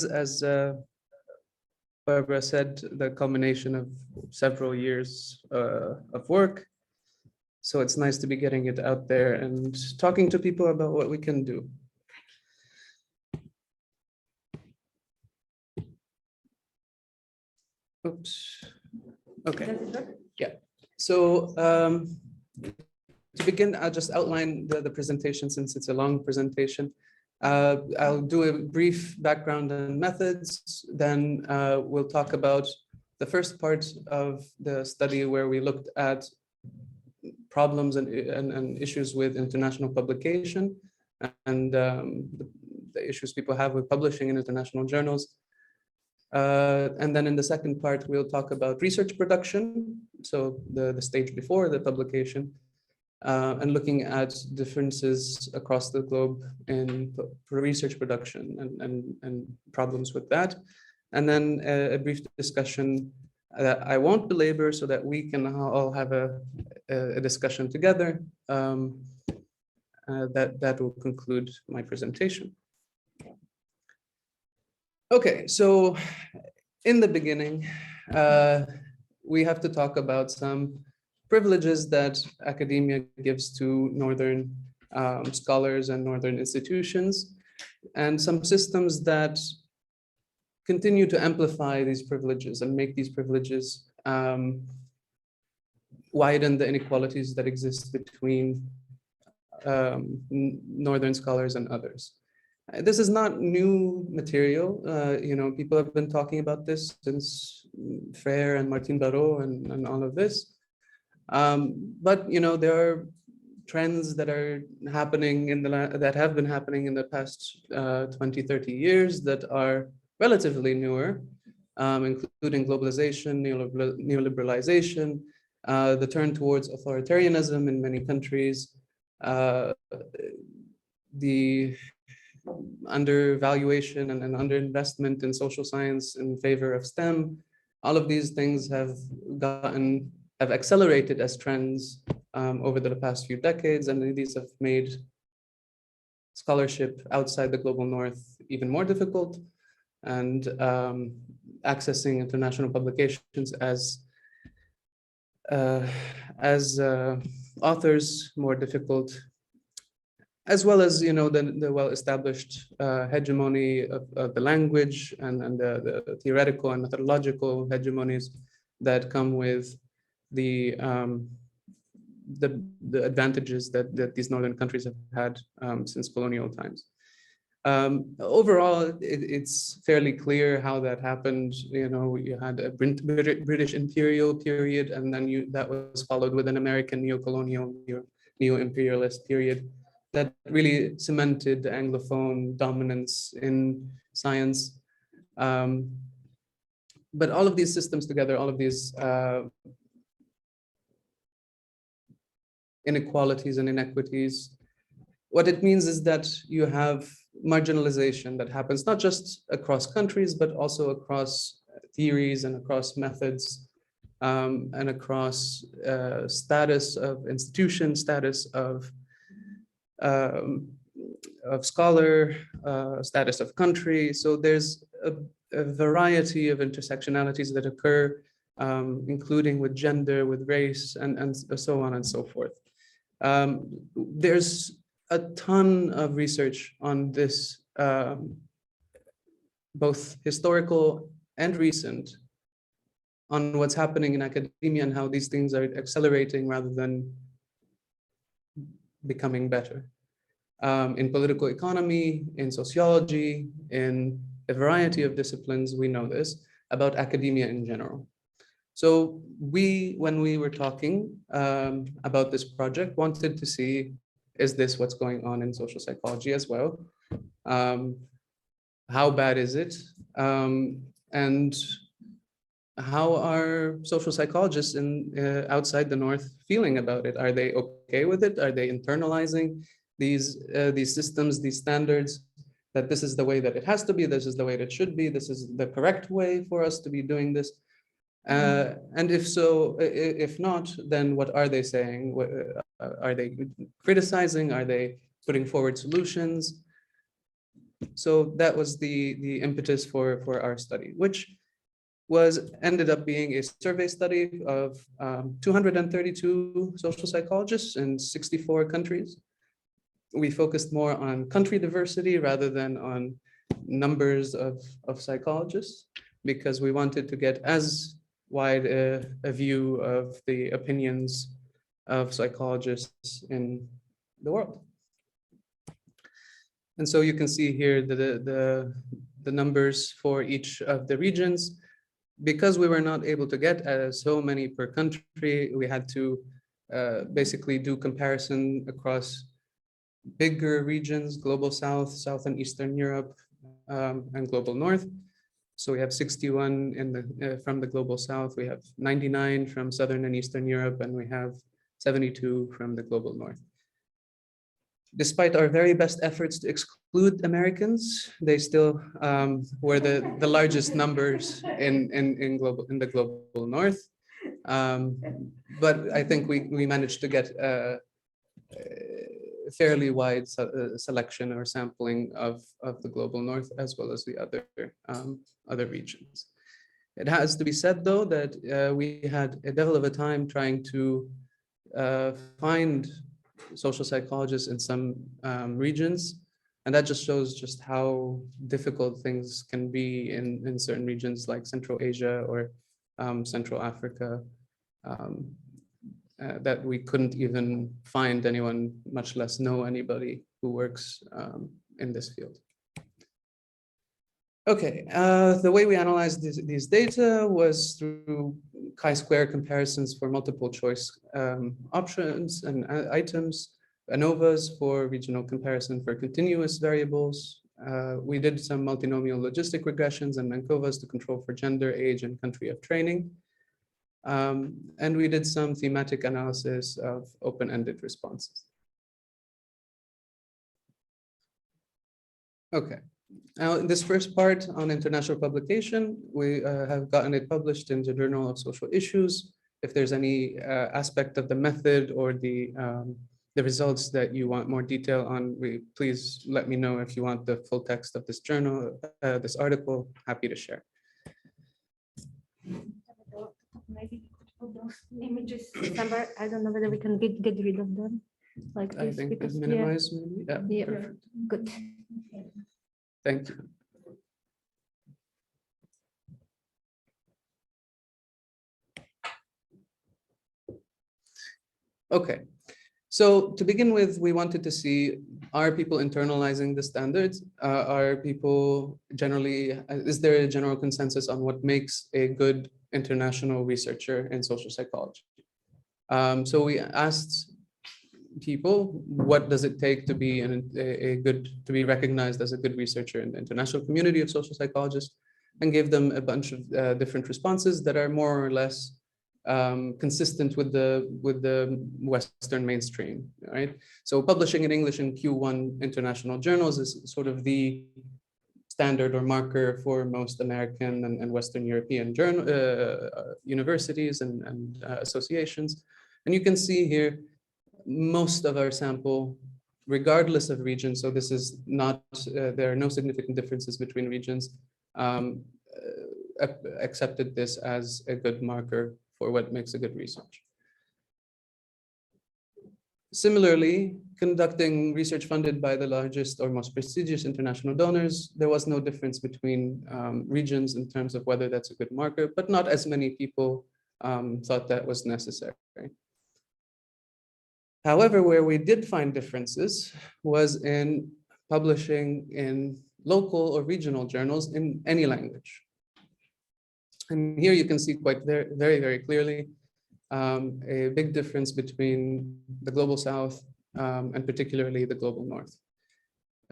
as Barbara said, the culmination of several years of work. So it's nice to be getting it out there and talking to people about what we can do. Oops. Okay. Yeah. So to begin, I'll just outline the presentation since it's a long presentation. I'll do a brief background and methods. Then we'll talk about the first part of the study where we looked at problems and issues with international publication and the issues people have with publishing in international journals. And then in the second part, we'll talk about research production, so the stage before the publication, and looking at differences across the globe in research production and problems with that. And then a brief discussion that I won't belabor so that we can all have a discussion together. That will conclude my presentation. Okay, so in the beginning, we have to talk about some privileges that academia gives to Northern scholars and Northern institutions, and some systems that continue to amplify these privileges and make these privileges widen the inequalities that exist between Northern scholars and others. This is not new material. People have been talking about this since Frère and Martin Barrault and all of this. But there are trends that are happening that have been happening in the past 20, 30 years that are relatively newer, including globalization, neoliberalization, the turn towards authoritarianism in many countries, the undervaluation and underinvestment in social science in favor of STEM. All of these things have accelerated as trends over the past few decades, and these have made scholarship outside the global north even more difficult, and accessing international publications as authors more difficult, as well as the well-established hegemony of the language and the theoretical and methodological hegemonies that come with the advantages that these northern countries have had since colonial times. Overall, it's fairly clear how that happened. You had a British imperial period, and then that was followed with an American neo-colonial, neo-imperialist period that really cemented the Anglophone dominance in science. But all of these systems together, all of these inequalities and inequities, what it means is that you have marginalization that happens not just across countries, but also across theories and across methods, and across status of institution, status of scholar, status of country. So there's a variety of intersectionalities that occur, including with gender, with race, and so on and so forth. There's a ton of research on this, both historical and recent, on what's happening in academia and how these things are accelerating rather than becoming better. In political economy, in sociology, in a variety of disciplines, we know this about academia in general. So when we were talking about this project, wanted to see, is this what's going on in social psychology as well? How bad is it? And how are social psychologists outside the North feeling about it? Are they okay with it? Are they internalizing these systems, these standards, that this is the way that it has to be, this is the way that it should be, this is the correct way for us to be doing this? And if so, if not, then what are they saying? Are they criticizing? Are they putting forward solutions? So that was the impetus for our study, which ended up being a survey study of 232 social psychologists in 64 countries. We focused more on country diversity rather than on numbers of psychologists, because we wanted to get as wide a view of the opinions of psychologists in the world. And so you can see here the numbers for each of the regions. Because we were not able to get so many per country, we had to basically do comparison across bigger regions: Global South, South and Eastern Europe, and Global North. So we have 61 from the Global South, we have 99 from Southern and Eastern Europe, and we have 72 from the Global North. Despite our very best efforts to exclude Americans, they still were the largest numbers in the Global North. But I think we managed to get a fairly wide selection or sampling of the Global North, as well as the other regions. It has to be said, though, that we had a devil of a time trying to find social psychologists in some regions, and that just shows just how difficult things can be in certain regions like Central Asia or Central Africa, that we couldn't even find anyone, much less know anybody who works in this field. Okay, the way we analyzed these data was through chi-square comparisons for multiple choice options and items, ANOVAs for regional comparison for continuous variables. We did some multinomial logistic regressions and ANCOVAs to control for gender, age, and country of training. And we did some thematic analysis of open-ended responses. Okay. Now, in this first part on international publication, we have gotten it published in the Journal of Social Issues. If there's any aspect of the method or the results that you want more detail on, please let me know. If you want the full text of this journal, this article, happy to share. Maybe put those images somewhere. I don't know whether we can get rid of them like this. I think because, minimize maybe. Yeah, Perfect. good. Thank you. Okay, so to begin with, we wanted to see, are people internalizing the standards? Are people generally, is there a general consensus on what makes a good international researcher in social psychology? So we asked people, what does it take to be to be recognized as a good researcher in the international community of social psychologists, and gave them a bunch of different responses that are more or less consistent with the Western mainstream, right? So publishing in English in Q1 international journals is sort of the standard or marker for most American and Western European universities and associations. And you can see here, most of our sample, regardless of region, so this is not, there are no significant differences between regions, accepted this as a good marker for what makes a good research. Similarly, conducting research funded by the largest or most prestigious international donors, there was no difference between regions in terms of whether that's a good marker, but not as many people thought that was necessary. However, where we did find differences was in publishing in local or regional journals in any language. And here you can see quite very, very clearly a big difference between the Global South and particularly the Global North.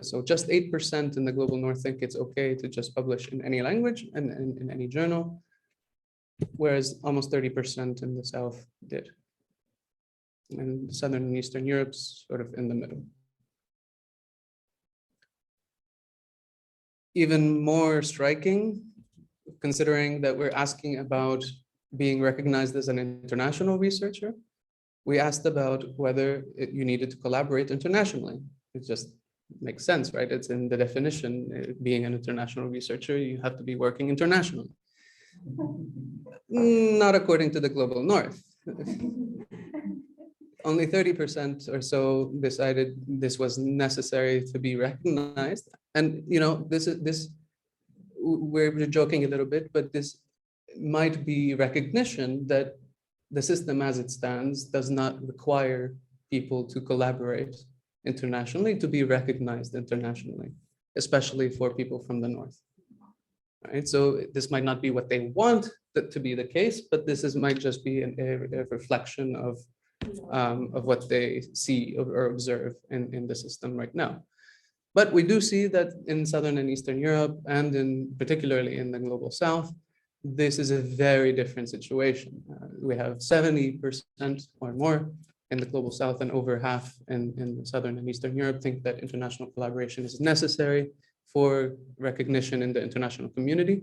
So just 8% in the Global North think it's okay to just publish in any language and in any journal, whereas almost 30% in the South did. And Southern and Eastern Europe's sort of in the middle. Even more striking, considering that we're asking about being recognized as an international researcher, we asked about whether you needed to collaborate internationally. It's just makes sense, right? It's in the definition, being an international researcher, you have to be working internationally. Not according to the global north. Only 30% or so decided this was necessary to be recognized. And we're joking a little bit, but this might be recognition that the system as it stands does not require people to collaborate internationally to be recognized internationally, especially for people from the north. Right? So this might not be what they want to be the case, but this might just be a reflection of what they see or observe in the system right now. But we do see that in Southern and Eastern Europe, and particularly in the global South, this is a very different situation. We have 70% or more in the global South, and over half in Southern and Eastern Europe think that international collaboration is necessary for recognition in the international community.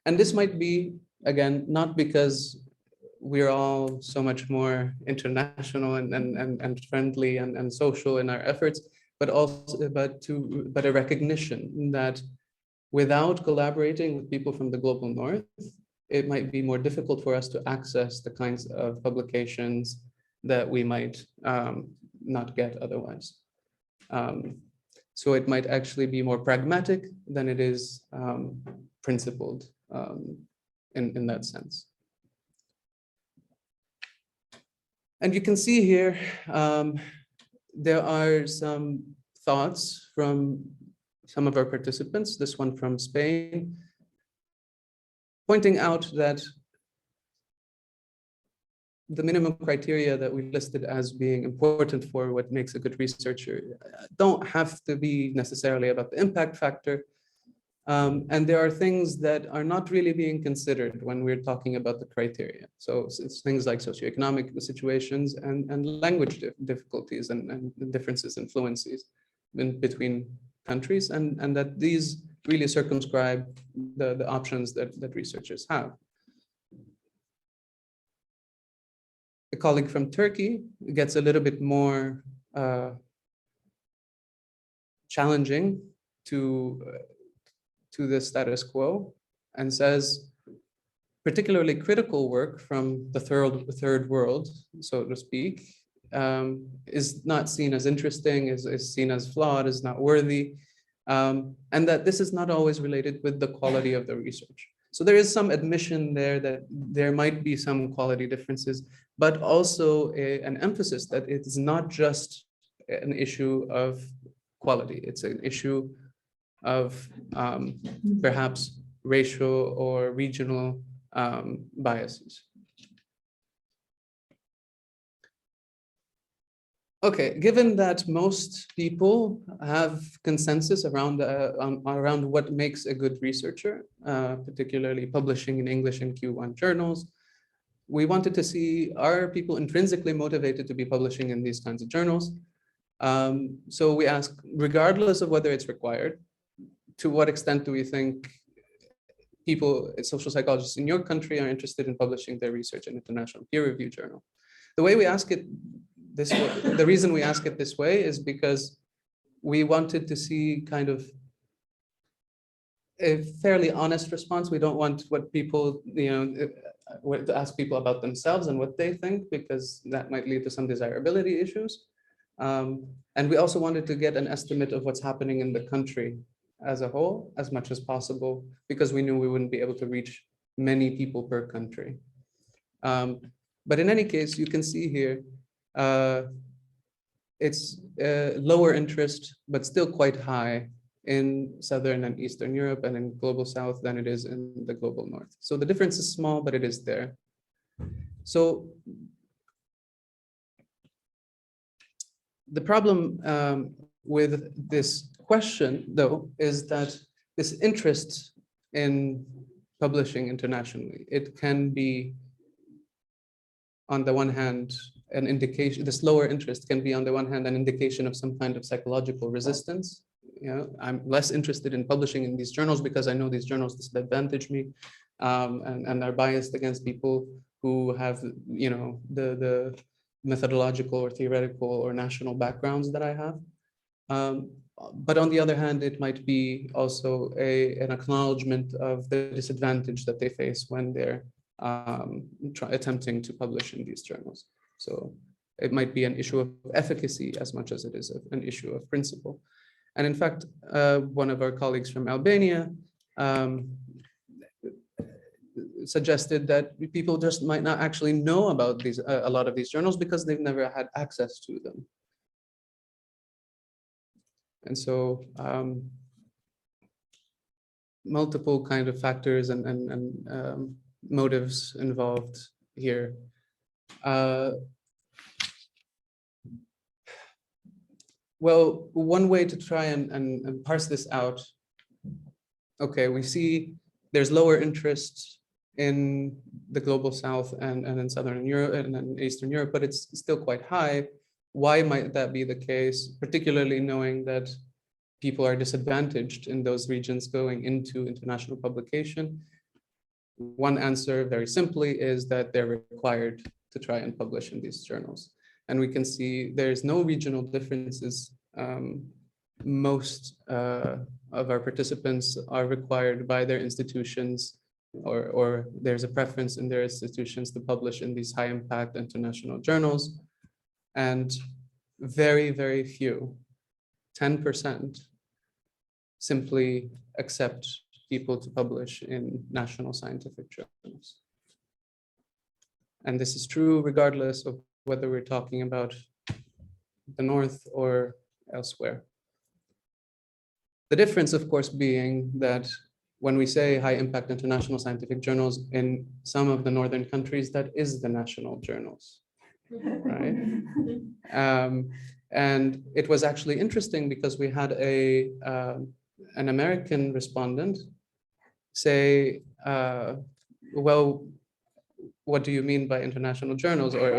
And this might be, again, not because we're all so much more international and friendly and social in our efforts, but a recognition that without collaborating with people from the global north, it might be more difficult for us to access the kinds of publications that we might not get otherwise. So it might actually be more pragmatic than it is principled in that sense. And you can see here, there are some thoughts from some of our participants, this one from Spain, pointing out that the minimum criteria that we listed as being important for what makes a good researcher don't have to be necessarily about the impact factor. And there are things that are not really being considered when we're talking about the criteria. So it's things like socioeconomic situations and language difficulties and differences in fluencies between countries, and that these really circumscribe the options that researchers have. A colleague from Turkey gets a little bit more challenging to the status quo and says, particularly critical work from the third world, so to speak, is not seen as interesting, is seen as flawed, is not worthy, and that this is not always related with the quality of the research. So there is some admission there that there might be some quality differences, but also an emphasis that it is not just an issue of quality, it's an issue of perhaps racial or regional biases. Okay, given that most people have consensus around what makes a good researcher, particularly publishing in English in Q1 journals, we wanted to see, are people intrinsically motivated to be publishing in these kinds of journals? So we ask, regardless of whether it's required, to what extent do we think people, social psychologists in your country, are interested in publishing their research in international peer-reviewed journal? The way we ask it this way, the reason we ask it this way is because we wanted to see kind of a fairly honest response. We don't want what people, to ask people about themselves and what they think, because that might lead to some desirability issues. And we also wanted to get an estimate of what's happening in the country as a whole, as much as possible, because we knew we wouldn't be able to reach many people per country. But in any case, you can see here, it's lower interest, but still quite high in Southern and Eastern Europe and in Global South than it is in the Global North. So the difference is small, but it is there. So the problem with this question, though, is that this interest in publishing internationally, it can be, on the one hand, an indication, this lower interest can be, on the one hand, an indication of some kind of psychological resistance. I'm less interested in publishing in these journals because I know these journals disadvantage me and are biased against people who have, the methodological or theoretical or national backgrounds that I have. but on the other hand, it might be also an acknowledgement of the disadvantage that they face when they're attempting to publish in these journals. So it might be an issue of efficacy as much as it is an issue of principle. And in fact, one of our colleagues from Albania suggested that people just might not actually know about these a lot of these journals because they've never had access to them. And so multiple kind of factors and motives involved here. Well, one way to try and parse this out, okay, we see there's lower interest in the global South and in Southern Europe and in Eastern Europe, but it's still quite high. Why might that be the case, particularly knowing that people are disadvantaged in those regions going into international publication? One answer, very simply, is that they're required to try and publish in these journals. And we can see there's no regional differences. Most of our participants are required by their institutions, or there's a preference in their institutions to publish in these high impact international journals. And very, very few, 10%, simply accept people to publish in national scientific journals. And this is true regardless of whether we're talking about the North or elsewhere. The difference, of course, being that when we say high impact international scientific journals in some of the Northern countries, that is the national journals, right? And it was actually interesting because we had an American respondent say, well, what do you mean by international journals? Or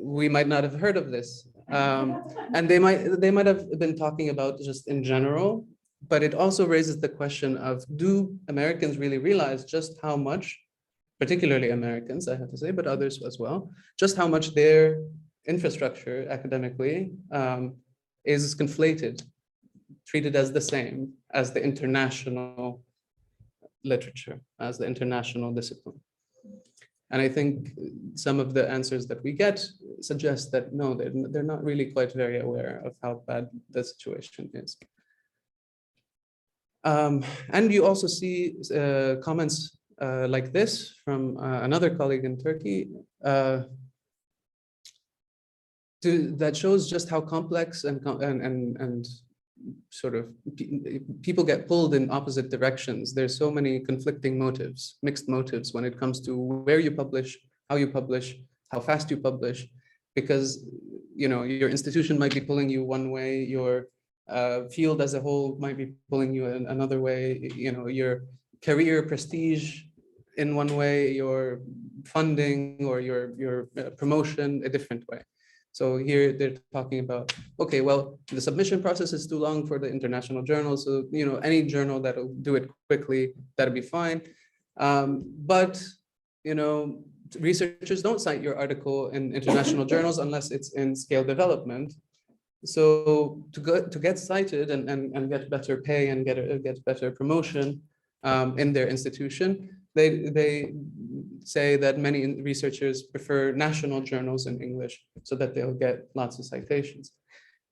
we might not have heard of this. And they might have been talking about just in general, but it also raises the question of, do Americans really realize just how much, particularly Americans, I have to say, but others as well, just how much their infrastructure academically is conflated, treated as the same as the international literature, as the international discipline. And I think some of the answers that we get suggest that no, they're not really quite very aware of how bad the situation is. And you also see comments like this from another colleague in Turkey that shows just how complex and sort of people get pulled in opposite directions. There's so many conflicting motives, mixed motives when it comes to where you publish, how fast you publish, because your institution might be pulling you one way, your field as a whole might be pulling you in another way, your career prestige in one way, your funding or your promotion a different way. So here they're talking about, okay, well, the submission process is too long for the international journal. So, any journal that'll do it quickly, that'll be fine. But, researchers don't cite your article in international journals unless it's in scale development. So to get cited and get better pay and get better promotion in their institution, they say that many researchers prefer national journals in English so that they'll get lots of citations.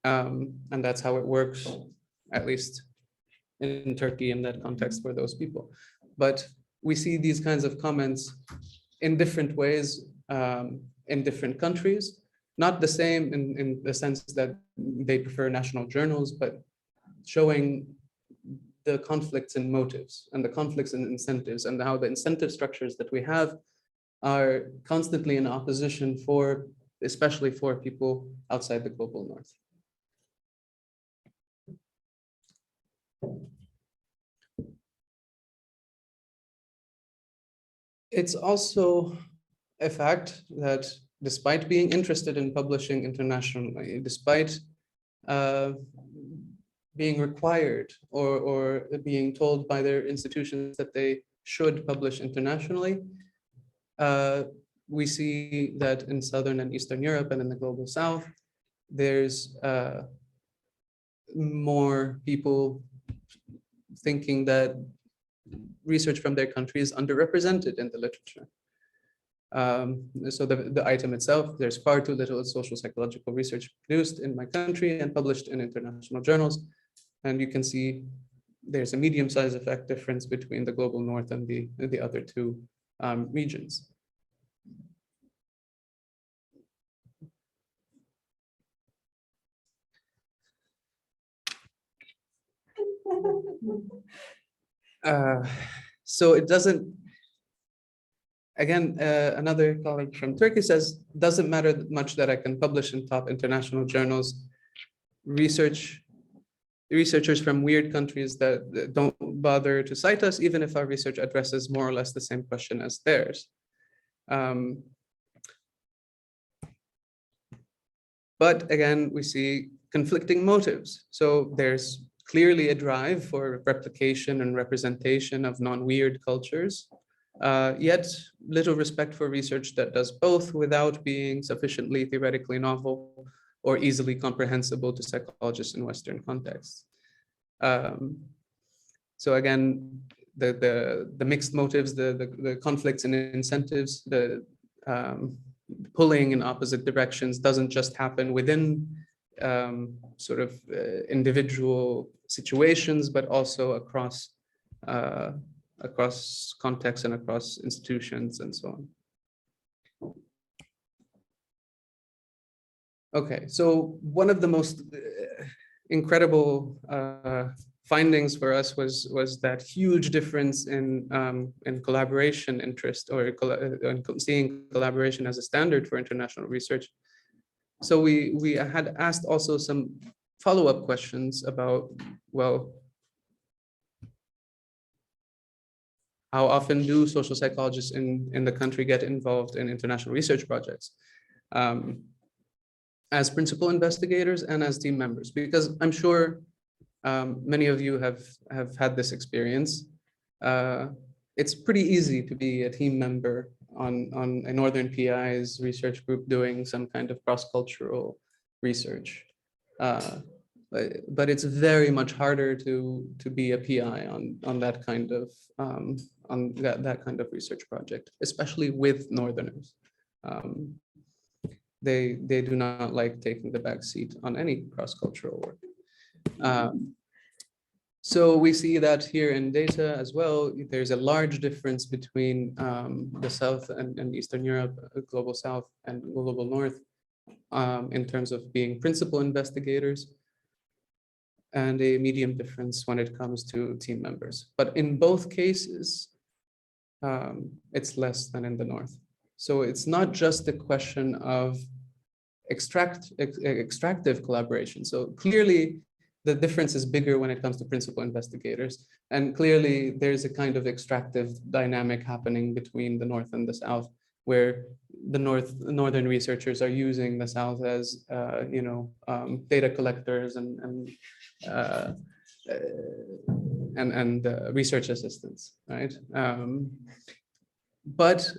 And that's how it works, at least in Turkey in that context for those people. But we see these kinds of comments in different ways in different countries, not the same in the sense that they prefer national journals, but showing the conflicts in motives and the conflicts in incentives and how the incentive structures that we have are constantly in opposition especially for people outside the global North. It's also a fact that despite being interested in publishing internationally, despite being required or being told by their institutions that they should publish internationally, we see that in Southern and Eastern Europe and in the global South, there's more people thinking that research from their country is underrepresented in the literature. So the item itself, there's far too little social psychological research produced in my country and published in international journals. And you can see there's a medium-sized effect difference between the global north and the other two regions. So it doesn't, again, another colleague from Turkey says, doesn't matter much that I can publish in top international journals. Researchers from weird countries that don't bother to cite us, even if our research addresses more or less the same question as theirs. But again, we see conflicting motives. So there's clearly a drive for replication and representation of non-weird cultures, yet little respect for research that does both without being sufficiently theoretically novel or easily comprehensible to psychologists in Western contexts. So again, the mixed motives, the conflicts and incentives, the pulling in opposite directions doesn't just happen within sort of individual situations, but also across contexts and across institutions and so on. Okay, so one of the most incredible findings for us was that huge difference in collaboration interest, or seeing collaboration as a standard for international research. So we had asked also some follow-up questions about, well, how often do social psychologists in the country get involved in international research projects? As principal investigators and as team members, because I'm sure many of you have had this experience. It's pretty easy to be a team member on a Northern PI's research group doing some kind of cross-cultural research. But it's very much harder to be a PI on that kind of that kind of research project, especially with Northerners. They do not like taking the back seat on any cross-cultural work. So we see that here in data as well. There's a large difference between the South and Eastern Europe, Global South and Global North, in terms of being principal investigators, and a medium difference when it comes to team members. But in both cases, it's less than in the North. So it's not just a question of extractive collaboration. So clearly the difference is bigger when it comes to principal investigators. And clearly there's a kind of extractive dynamic happening between the North and the South, where the Northern researchers are using the South as, data collectors and research assistants, right? But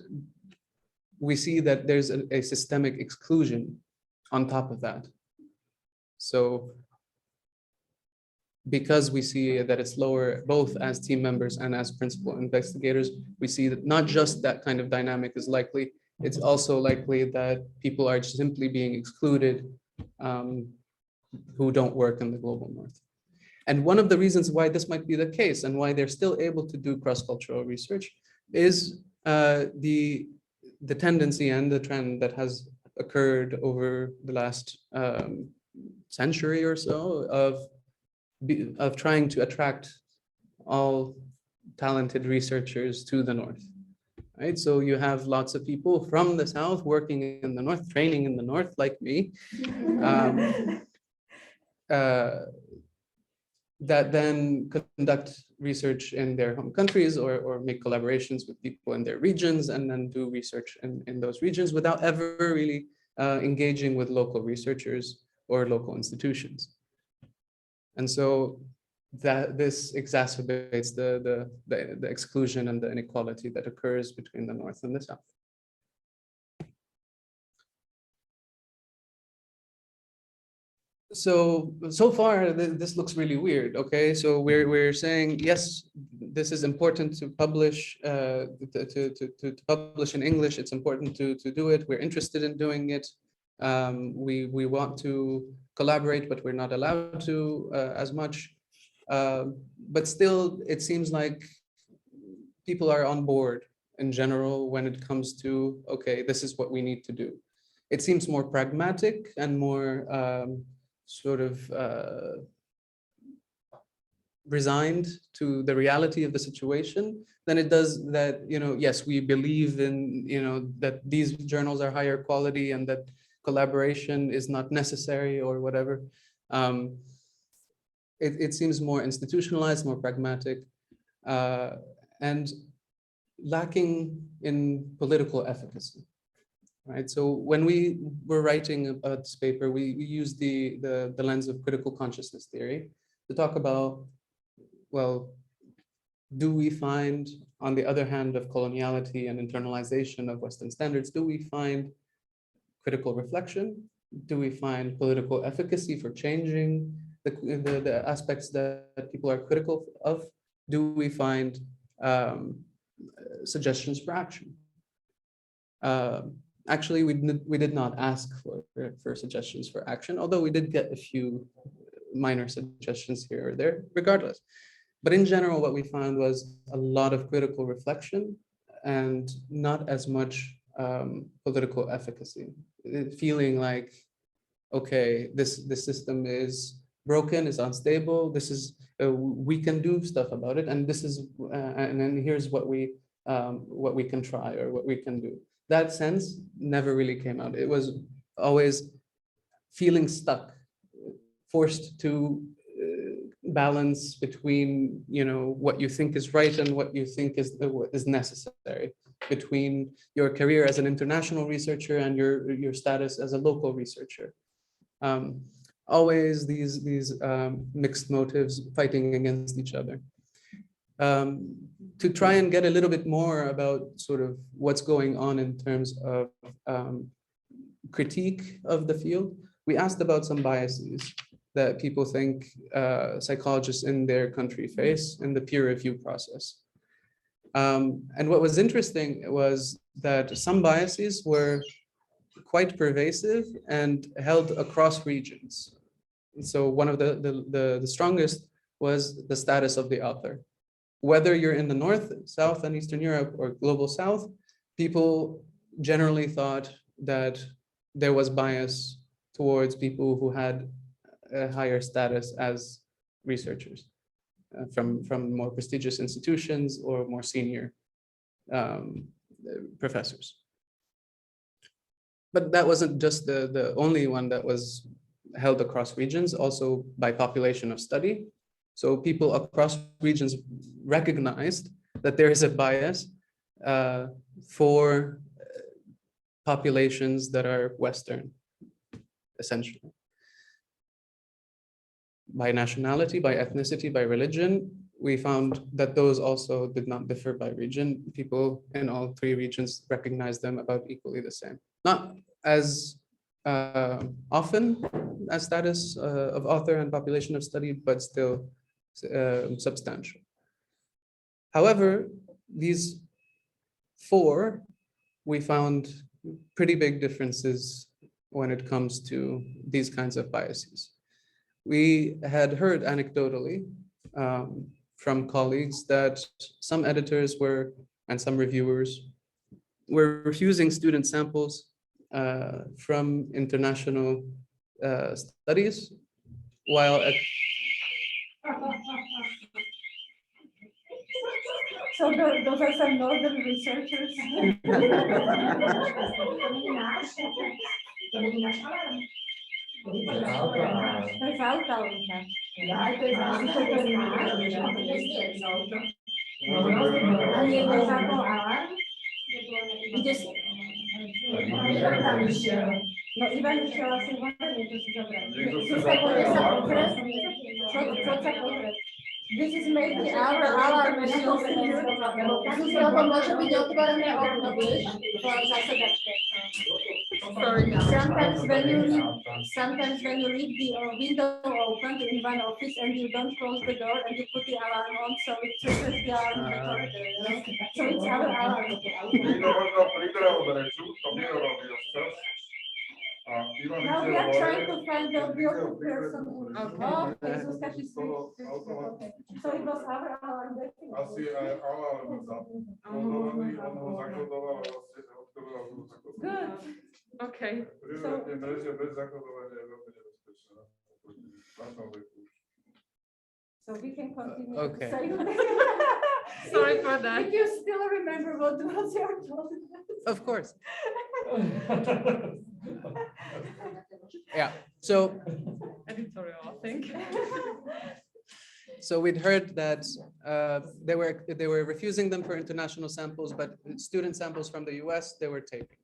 we see that there's a systemic exclusion on top of that. So because we see that it's lower both as team members and as principal investigators, we see that not just that kind of dynamic is likely, it's also likely that people are simply being excluded who don't work in the Global North. And one of the reasons why this might be the case and why they're still able to do cross-cultural research is the tendency and the trend that has occurred over the last century or so of trying to attract all talented researchers to the North, right? So you have lots of people from the South working in the North, training in the North, like me, that then conduct research in their home countries or make collaborations with people in their regions and then do research in those regions without ever really engaging with local researchers or local institutions. And so that this exacerbates the exclusion and the inequality that occurs between the North and the South. so far this looks really weird. Okay, so we're saying yes, this is important to publish, to publish in English. It's important to do it. We're interested in doing it. We want to collaborate, but we're not allowed to as much. But still, it seems like people are on board in general when it comes to, okay, this is what we need to do. It seems more pragmatic and more sort of resigned to the reality of the situation than it does that, yes, we believe in, that these journals are higher quality and that collaboration is not necessary or whatever. It seems more institutionalized, more pragmatic, and lacking in political efficacy. Right. So when we were writing about this paper, we used the lens of critical consciousness theory to talk about, well, do we find, on the other hand of coloniality and internalization of Western standards, do we find critical reflection? Do we find political efficacy for changing the aspects that people are critical of? Do we find suggestions for action? Actually, we did not ask for suggestions for action, although we did get a few minor suggestions here or there, regardless. But in general, what we found was a lot of critical reflection and not as much political efficacy. Feeling like, okay, this system is broken, is unstable. This is we can do stuff about it, and this is and then here's what we can try or what we can do. That sense never really came out. It was always feeling stuck, forced to balance between, what you think is right and what you think is necessary, between your career as an international researcher and your status as a local researcher. Always these mixed motives fighting against each other. To try and get a little bit more about sort of what's going on in terms of critique of the field, we asked about some biases that people think psychologists in their country face in the peer review process. And what was interesting was that some biases were quite pervasive and held across regions. So one of the strongest was the status of the author. Whether you're in the North, South, and Eastern Europe or Global South, people generally thought that there was bias towards people who had a higher status as researchers from more prestigious institutions or more senior professors. But that wasn't just the only one that was held across regions, also by population of study. So people across regions recognized that there is a bias for populations that are Western, essentially. By nationality, by ethnicity, by religion, we found that those also did not differ by region. People in all three regions recognized them about equally the same. Not as often as status of author and population of study, but still substantial. However, these four, we found pretty big differences when it comes to these kinds of biases. We had heard anecdotally from colleagues that some editors and some reviewers were refusing student samples from international studies, while So those are some northern researchers. To jest auto, tak. Ja, to jest a nie zaczął Alan? Gdzie no Iwan chciała sobie to zabrać. Co za konkret? This is maybe our alarm. Zuzko, może być otworene okno, wiesz? Bo zawsze tak. Sorry. Sometimes when you leave the window open in one office and you don't close the door and you put the alarm on, so it triggers the alarm in the corridor. So it's our alarm. Now we are trying to find the beautiful person. Okay, Zuzka, she's okay. So it was our alarm. Good. Okay. So we can continue. Okay. Sorry for that. If you still remember what was your thought. Of course. Yeah. So Editorial, I think. So we'd heard that they were refusing them for international samples, but student samples from the US, they were taking.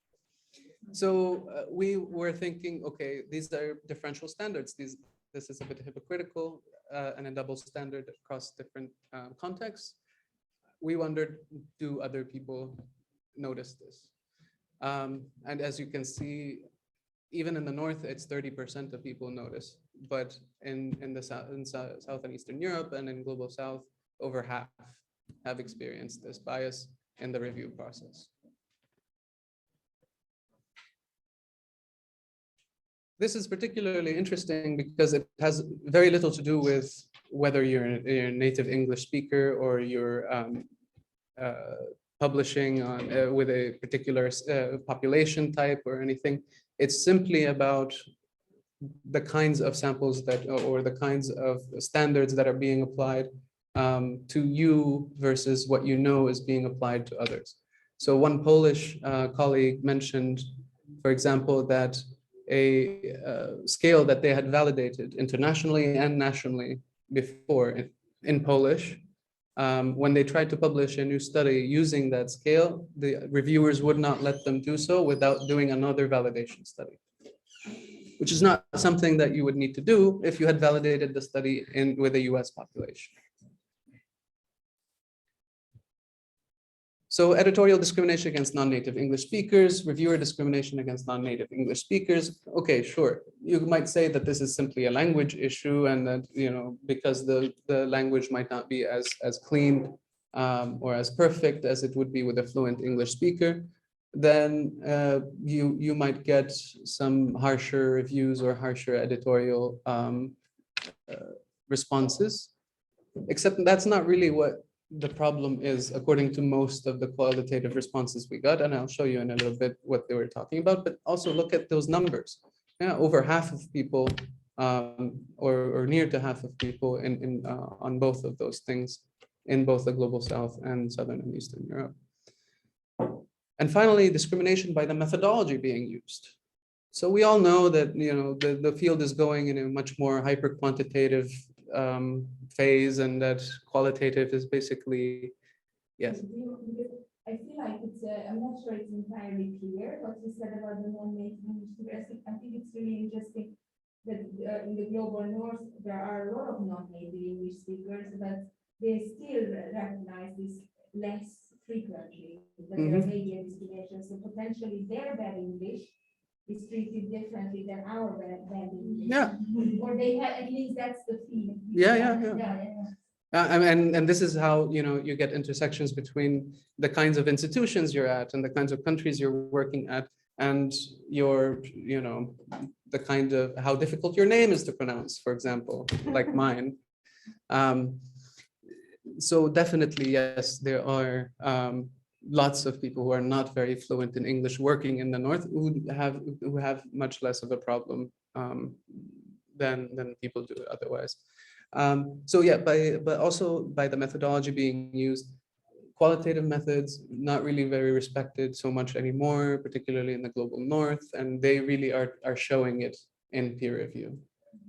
So we were thinking, okay, these are differential standards. This is a bit hypocritical and a double standard across different contexts. We wondered, do other people notice this? And as you can see, even in the North, it's 30% of people notice, but in the South and Eastern Europe and in Global South, over half have experienced this bias in the review process. This is particularly interesting because it has very little to do with whether you're a native English speaker or you're publishing on, with a particular population type or anything. It's simply about the kinds of samples that, or the kinds of standards that are being applied to you versus what you know is being applied to others. So one Polish colleague mentioned, for example, that a scale that they had validated internationally and nationally before in Polish, when they tried to publish a new study using that scale, the reviewers would not let them do so without doing another validation study, which is not something that you would need to do if you had validated the study with a US population. So editorial discrimination against non-native English speakers, reviewer discrimination against non-native English speakers. Okay, sure. You might say that this is simply a language issue and that, you know, because the language might not be as clean or as perfect as it would be with a fluent English speaker, then you might get some harsher reviews or harsher editorial responses, except that's not really what the problem is, according to most of the qualitative responses we got, and I'll show you in a little bit what they were talking about, but also look at those numbers. Yeah, over half of people, or near to half of people on both of those things in both the Global South and Southern and Eastern Europe. And finally, discrimination by the methodology being used. So we all know that, you know, the field is going in a much more hyper-quantitative phase, and that qualitative is basically, yes. I feel like it's, I'm not sure it's entirely clear what you said about the non-native English speakers. I think it's really interesting that in the global north, there are a lot of non-native English speakers, but they still recognize this less frequently, that there may be a discrimination. So potentially their bad English is treated differently than our bad English. Yeah. Or they have, at least that's the feeling. And this is how, you know, you get intersections between the kinds of institutions you're at and the kinds of countries you're working at, and your, you know, the kind of how difficult your name is to pronounce, for example, like mine. So definitely, yes, there are lots of people who are not very fluent in English working in the North who have much less of a problem than people do otherwise. So yeah, but also by the methodology being used, qualitative methods not really very respected so much anymore, particularly in the global North, and they really are showing it in peer review.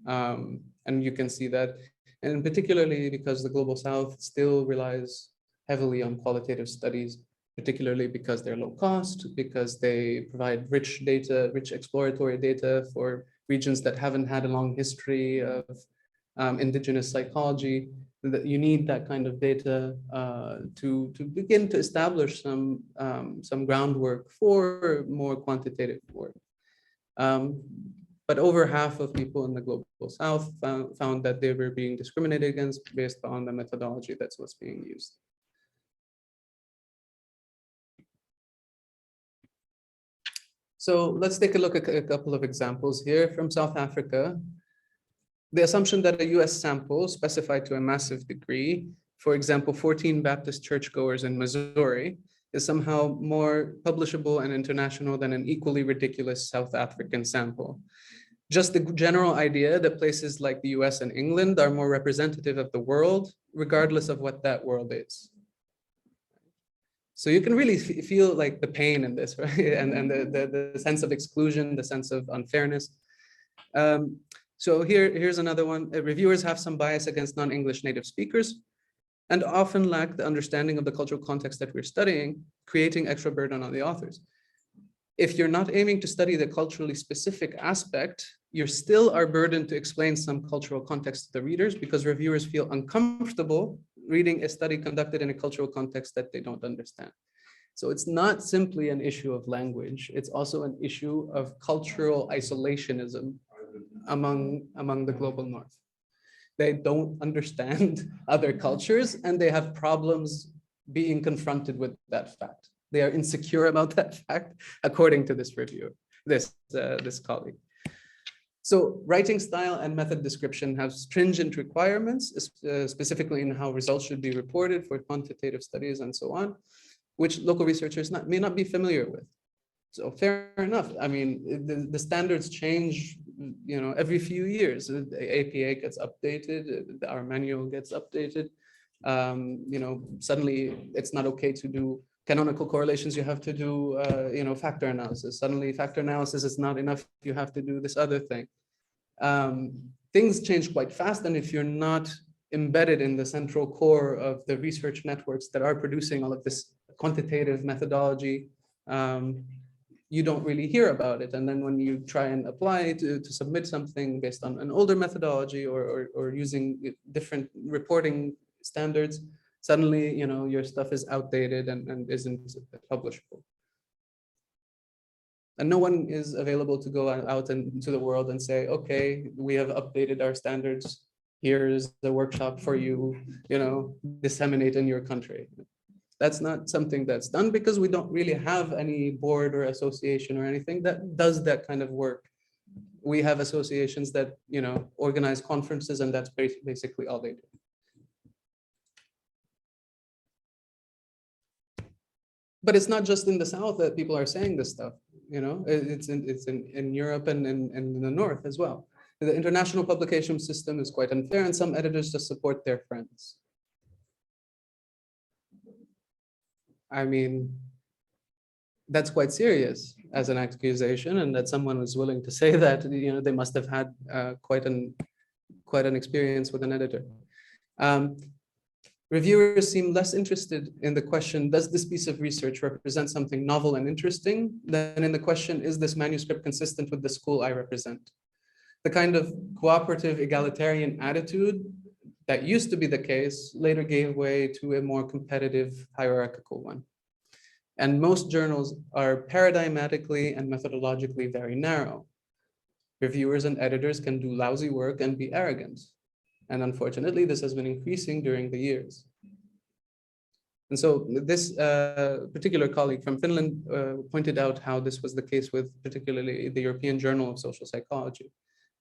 And you can see that, and particularly because the global South still relies heavily on qualitative studies, particularly because they're low cost, because they provide rich data, rich exploratory data for regions that haven't had a long history of indigenous psychology. that you need that kind of data to begin to establish some groundwork for more quantitative work. But over half of people in the global south found that they were being discriminated against based on the methodology that's what's being used. So let's take a look at a couple of examples here from South Africa. The assumption that a US sample specified to a massive degree, for example, 14 Baptist churchgoers in Missouri, is somehow more publishable and international than an equally ridiculous South African sample. Just the general idea that places like the US and England are more representative of the world, regardless of what that world is. So you can really feel like the pain in this, right? And the sense of exclusion, the sense of unfairness. So here's another one. Reviewers have some bias against non-English native speakers and often lack the understanding of the cultural context that we're studying, creating extra burden on the authors. If you're not aiming to study the culturally specific aspect, you still are burdened to explain some cultural context to the readers because reviewers feel uncomfortable reading a study conducted in a cultural context that they don't understand. So it's not simply an issue of language, it's also an issue of cultural isolationism among the global north. They don't understand other cultures and they have problems being confronted with that fact. They are insecure about that fact, according to this reviewer, this colleague. So writing style and method description have stringent requirements, specifically in how results should be reported for quantitative studies and so on, which local researchers may not be familiar with. So fair enough. I mean, the standards change, every few years. The APA gets updated, our manual gets updated. Suddenly it's not okay to do canonical correlations, you have to do, factor analysis. Suddenly factor analysis is not enough, you have to do this other thing. Things change quite fast, and if you're not embedded in the central core of the research networks that are producing all of this quantitative methodology, you don't really hear about it. And then when you try and apply to submit something based on an older methodology or using different reporting standards, suddenly, your stuff is outdated and isn't publishable. And no one is available to go out into the world and say, okay, we have updated our standards. Here's the workshop for you, disseminate in your country. That's not something that's done because we don't really have any board or association or anything that does that kind of work. We have associations that, organize conferences, and that's basically all they do. But it's not just in the South that people are saying this stuff, it's in Europe and in the North as well. The international publication system is quite unfair, and some editors just support their friends. I mean, that's quite serious as an accusation, and that someone was willing to say that, they must have had quite an experience with an editor. Reviewers seem less interested in the question, does this piece of research represent something novel and interesting, than in the question, is this manuscript consistent with the school I represent? The kind of cooperative egalitarian attitude that used to be the case later gave way to a more competitive hierarchical one. And most journals are paradigmatically and methodologically very narrow. Reviewers and editors can do lousy work and be arrogant. And unfortunately, this has been increasing during the years. And so this particular colleague from Finland pointed out how this was the case with particularly the European Journal of Social Psychology,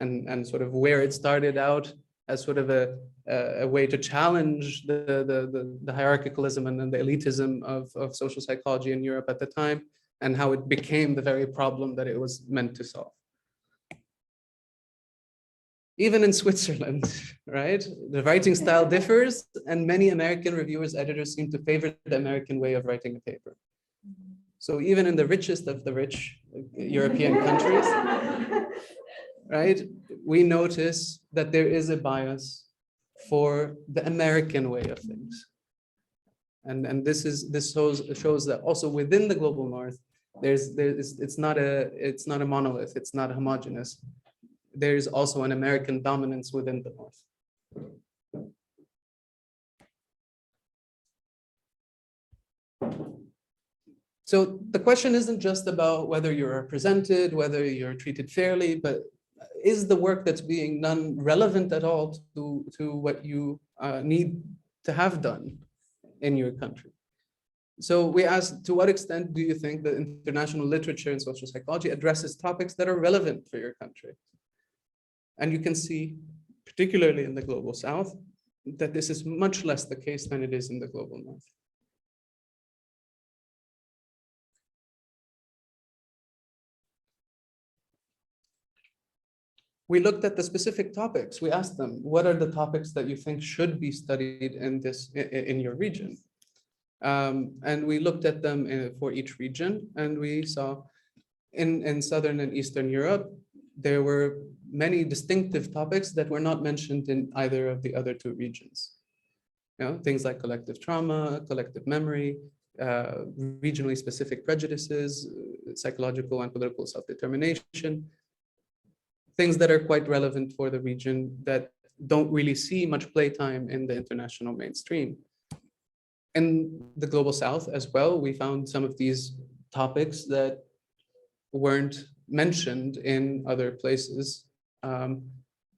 and sort of where it started out as sort of a way to challenge the hierarchicalism and then the elitism of social psychology in Europe at the time, and how it became the very problem that it was meant to solve. Even in Switzerland, right? The writing style differs, and many American reviewers, editors seem to favor the American way of writing a paper. So even in the richest of the rich European countries, right, we notice that there is a bias for the American way of things. And this shows that also within the global north, it's not a monolith, it's not homogeneous. There's also an American dominance within the north. So the question isn't just about whether you're represented, whether you're treated fairly, but is the work that's being done relevant at all to what you need to have done in your country? So we asked, to what extent do you think that international literature in social psychology addresses topics that are relevant for your country? And you can see, particularly in the global south, that this is much less the case than it is in the global north. We looked at the specific topics. We asked them, what are the topics that you think should be studied in your region? And we looked at them for each region, and we saw in Southern and Eastern Europe, there were many distinctive topics that were not mentioned in either of the other two regions. You know, things like collective trauma, collective memory, regionally specific prejudices, psychological and political self-determination, things that are quite relevant for the region that don't really see much playtime in the international mainstream. In the global south as well, we found some of these topics that weren't mentioned in other places,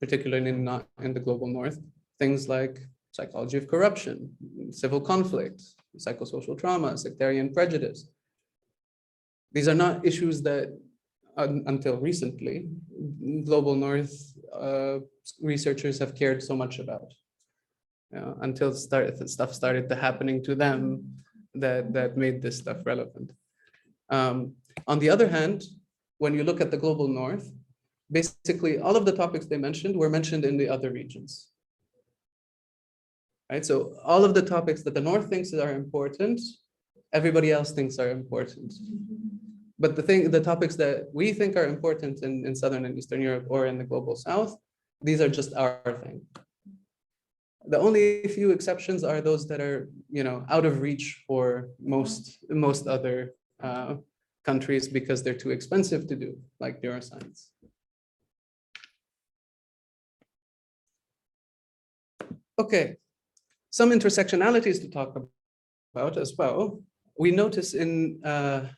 particularly not in the global north. Things like psychology of corruption, civil conflict, psychosocial trauma, sectarian prejudice. These are not issues that until recently, global north researchers have cared so much about. Until stuff started happening to them that made this stuff relevant. On the other hand, when you look at the global north, basically all of the topics they mentioned were mentioned in the other regions. Right? So all of the topics that the north thinks are important, everybody else thinks are important. But the topics that we think are important in Southern and Eastern Europe or in the global south, these are just our thing. The only few exceptions are those that are, out of reach for most other countries because they're too expensive to do, like neuroscience. Okay, some intersectionalities to talk about as well. We notice in the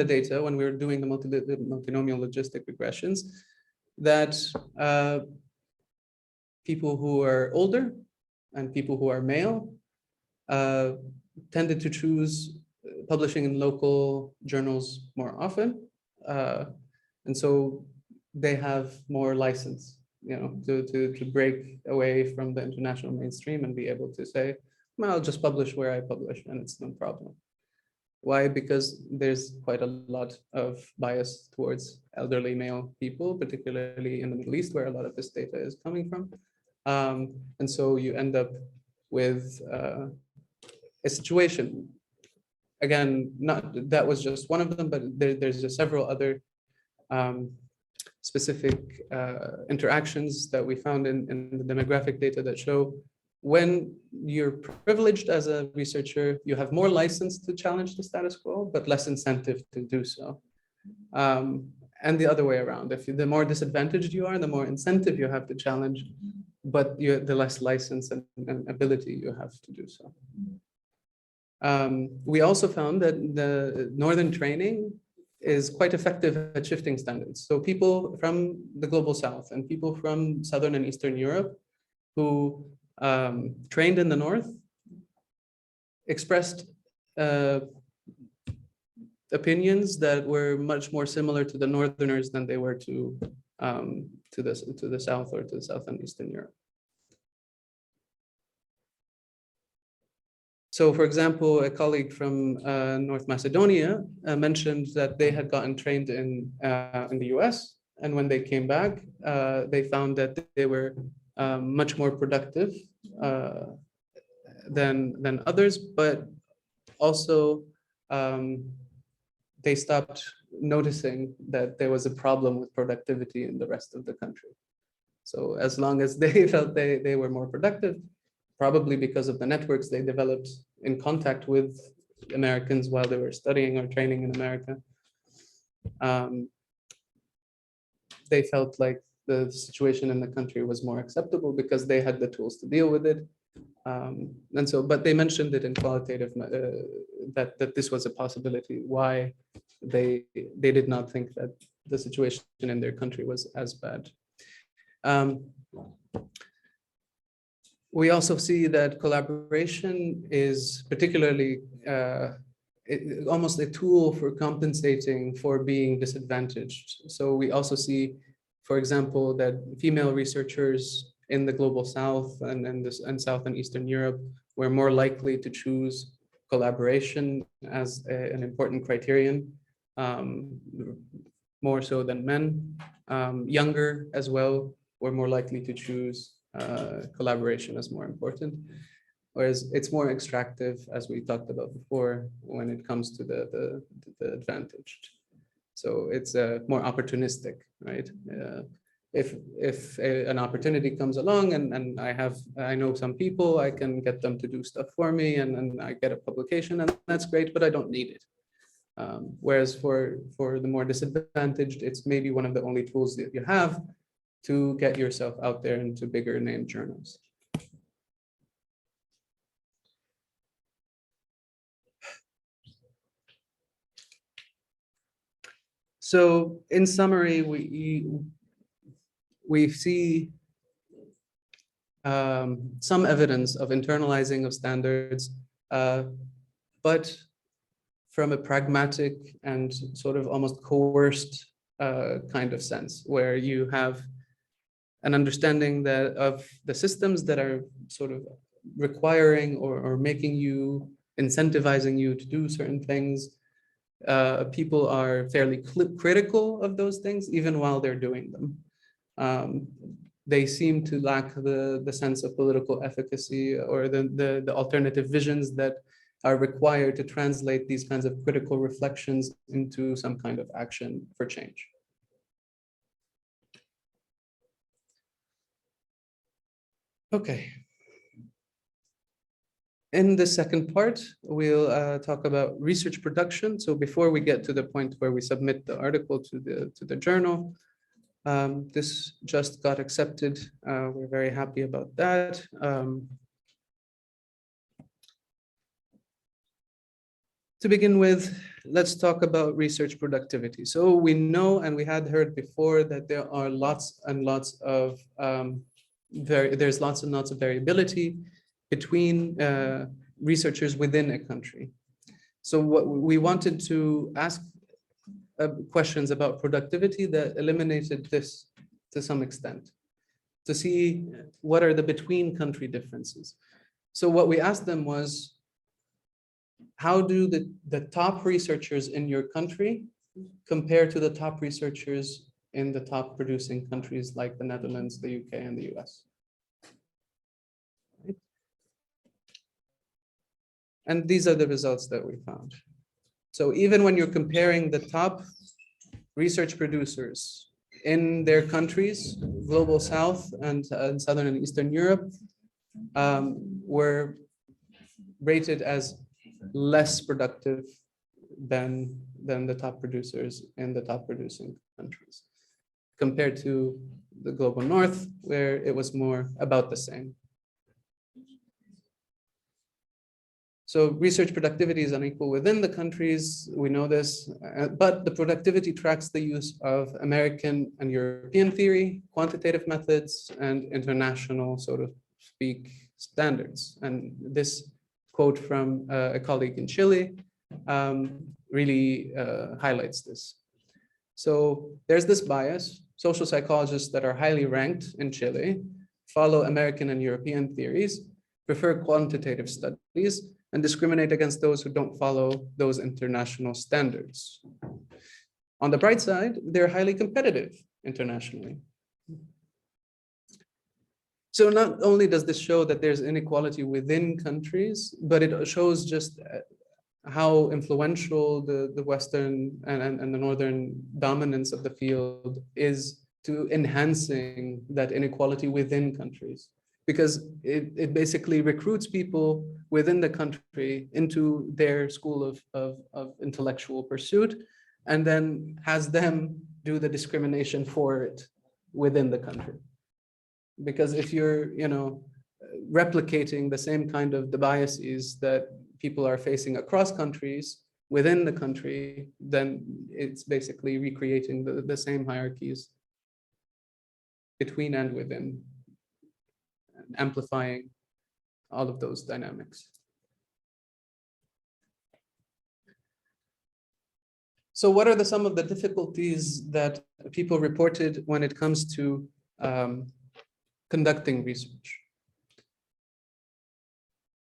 data when we were doing the multinomial logistic regressions that people who are older and people who are male tended to choose publishing in local journals more often. And so they have more license, to break away from the international mainstream and be able to say, well, I'll just publish where I publish and it's no problem. Why? Because there's quite a lot of bias towards elderly male people, particularly in the Middle East, where a lot of this data is coming from. And so you end up with a situation. Again, that was just one of them, but there's just several other specific interactions that we found in the demographic data that show when you're privileged as a researcher, you have more license to challenge the status quo, but less incentive to do so. And the other way around, the more disadvantaged you are, the more incentive you have to challenge, but the less license and ability you have to do so. We also found that the Northern training is quite effective at shifting standards. So people from the global South and people from Southern and Eastern Europe who trained in the North expressed opinions that were much more similar to the Northerners than they were to the South or to the South and Eastern Europe. So, for example, a colleague from North Macedonia mentioned that they had gotten trained in the US, and when they came back, they found that they were much more productive than others, but also they stopped noticing that there was a problem with productivity in the rest of the country. So as long as they felt they were more productive, probably because of the networks they developed in contact with Americans while they were studying or training in America, they felt like the situation in the country was more acceptable because they had the tools to deal with it. And so, but they mentioned it in qualitative, that this was a possibility, why they did not think that the situation in their country was as bad. We also see that collaboration is particularly almost a tool for compensating for being disadvantaged. So we also see, for example, that female researchers in the global South and South and Eastern Europe were more likely to choose collaboration as an important criterion, more so than men. Younger as well were more likely to choose collaboration as more important, whereas it's more extractive, as we talked about before, when it comes to the advantaged. So it's more opportunistic, right? If an opportunity comes along and I know some people, I can get them to do stuff for me, and I get a publication, and that's great, but I don't need it. Whereas for the more disadvantaged, it's maybe one of the only tools that you have to get yourself out there into bigger name journals. So in summary, we see some evidence of internalizing of standards, but from a pragmatic and sort of almost coerced kind of sense, where you have an understanding that of the systems that are sort of requiring or making you, incentivizing you to do certain things. People are fairly critical of those things, even while they're doing them. They seem to lack the sense of political efficacy or the alternative visions that are required to translate these kinds of critical reflections into some kind of action for change. Okay. In the second part, we'll talk about research production. So before we get to the point where we submit the article to the journal, this just got accepted. We're very happy about that. To begin with, let's talk about research productivity. So we know, and we had heard before, that there are lots and lots of there's lots and lots of variability between researchers within a country. So what we wanted to ask questions about productivity that eliminated this to some extent, to see what are the between country differences. So what we asked them was, how do the top researchers in your country compare to the top researchers in the top producing countries like the Netherlands, the UK, and the US? Right. And these are the results that we found. So even when you're comparing the top research producers in their countries, Global South and Southern and Eastern Europe, were rated as less productive than the top producers in the top producing countries, compared to the Global North, where it was more about the same. So research productivity is unequal within the countries, we know this, but the productivity tracks the use of American and European theory, quantitative methods, and international, so to speak, standards. And this quote from a colleague in Chile really highlights this. So there's this bias. Social psychologists that are highly ranked in Chile follow American and European theories, prefer quantitative studies, and discriminate against those who don't follow those international standards. On the bright side, they're highly competitive internationally. So not only does this show that there's inequality within countries, but it shows just how influential the Western and the Northern dominance of the field is to enhancing that inequality within countries, because it basically recruits people within the country into their school of intellectual pursuit, and then has them do the discrimination for it within the country. Because if you're, replicating the same kind of the biases that people are facing across countries within the country, then it's basically recreating the same hierarchies between and within, and amplifying all of those dynamics. So what are some of the difficulties that people reported when it comes to conducting research?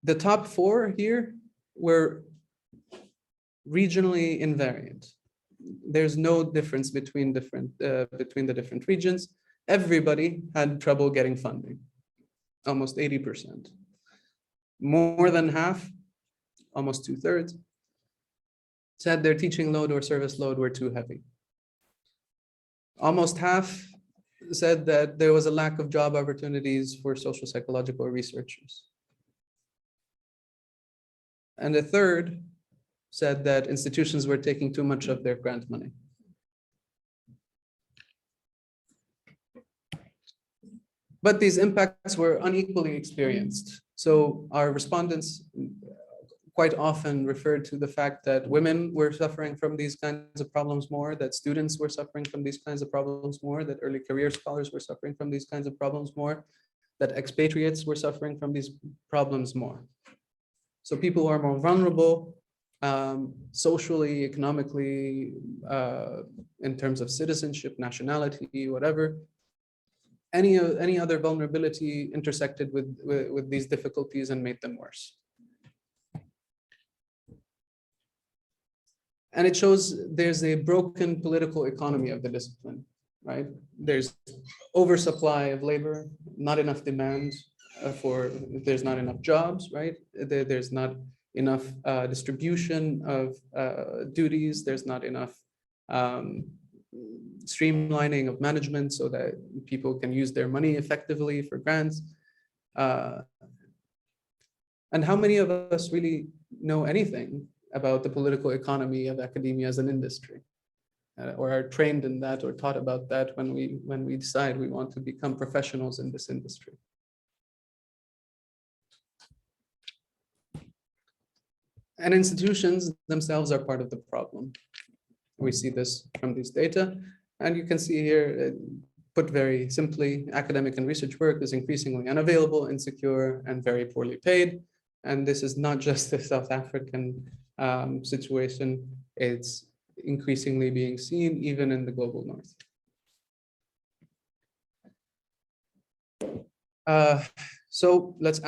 The top four here were regionally invariant. There's no difference between the different regions. Everybody had trouble getting funding, almost 80%. More than half, almost 2/3, said their teaching load or service load were too heavy. Almost half said that there was a lack of job opportunities for social psychological researchers. And a third said that institutions were taking too much of their grant money. But these impacts were unequally experienced. So our respondents quite often referred to the fact that women were suffering from these kinds of problems more, that students were suffering from these kinds of problems more, that early career scholars were suffering from these kinds of problems more, that expatriates were suffering from these problems more. So people who are more vulnerable, socially, economically, in terms of citizenship, nationality, whatever, any other vulnerability intersected with these difficulties and made them worse. And it shows there's a broken political economy of the discipline, right? There's oversupply of labor, not enough demand there's not enough jobs, right? There's not enough distribution of duties. There's not enough streamlining of management so that people can use their money effectively for grants. And how many of us really know anything about the political economy of academia as an industry, or are trained in that or taught about that when we decide we want to become professionals in this industry? And institutions themselves are part of the problem. We see this from these data, and you can see here, put very simply, academic and research work is increasingly unavailable, insecure, and very poorly paid. And this is not just a South African situation, it's increasingly being seen even in the global north. So let's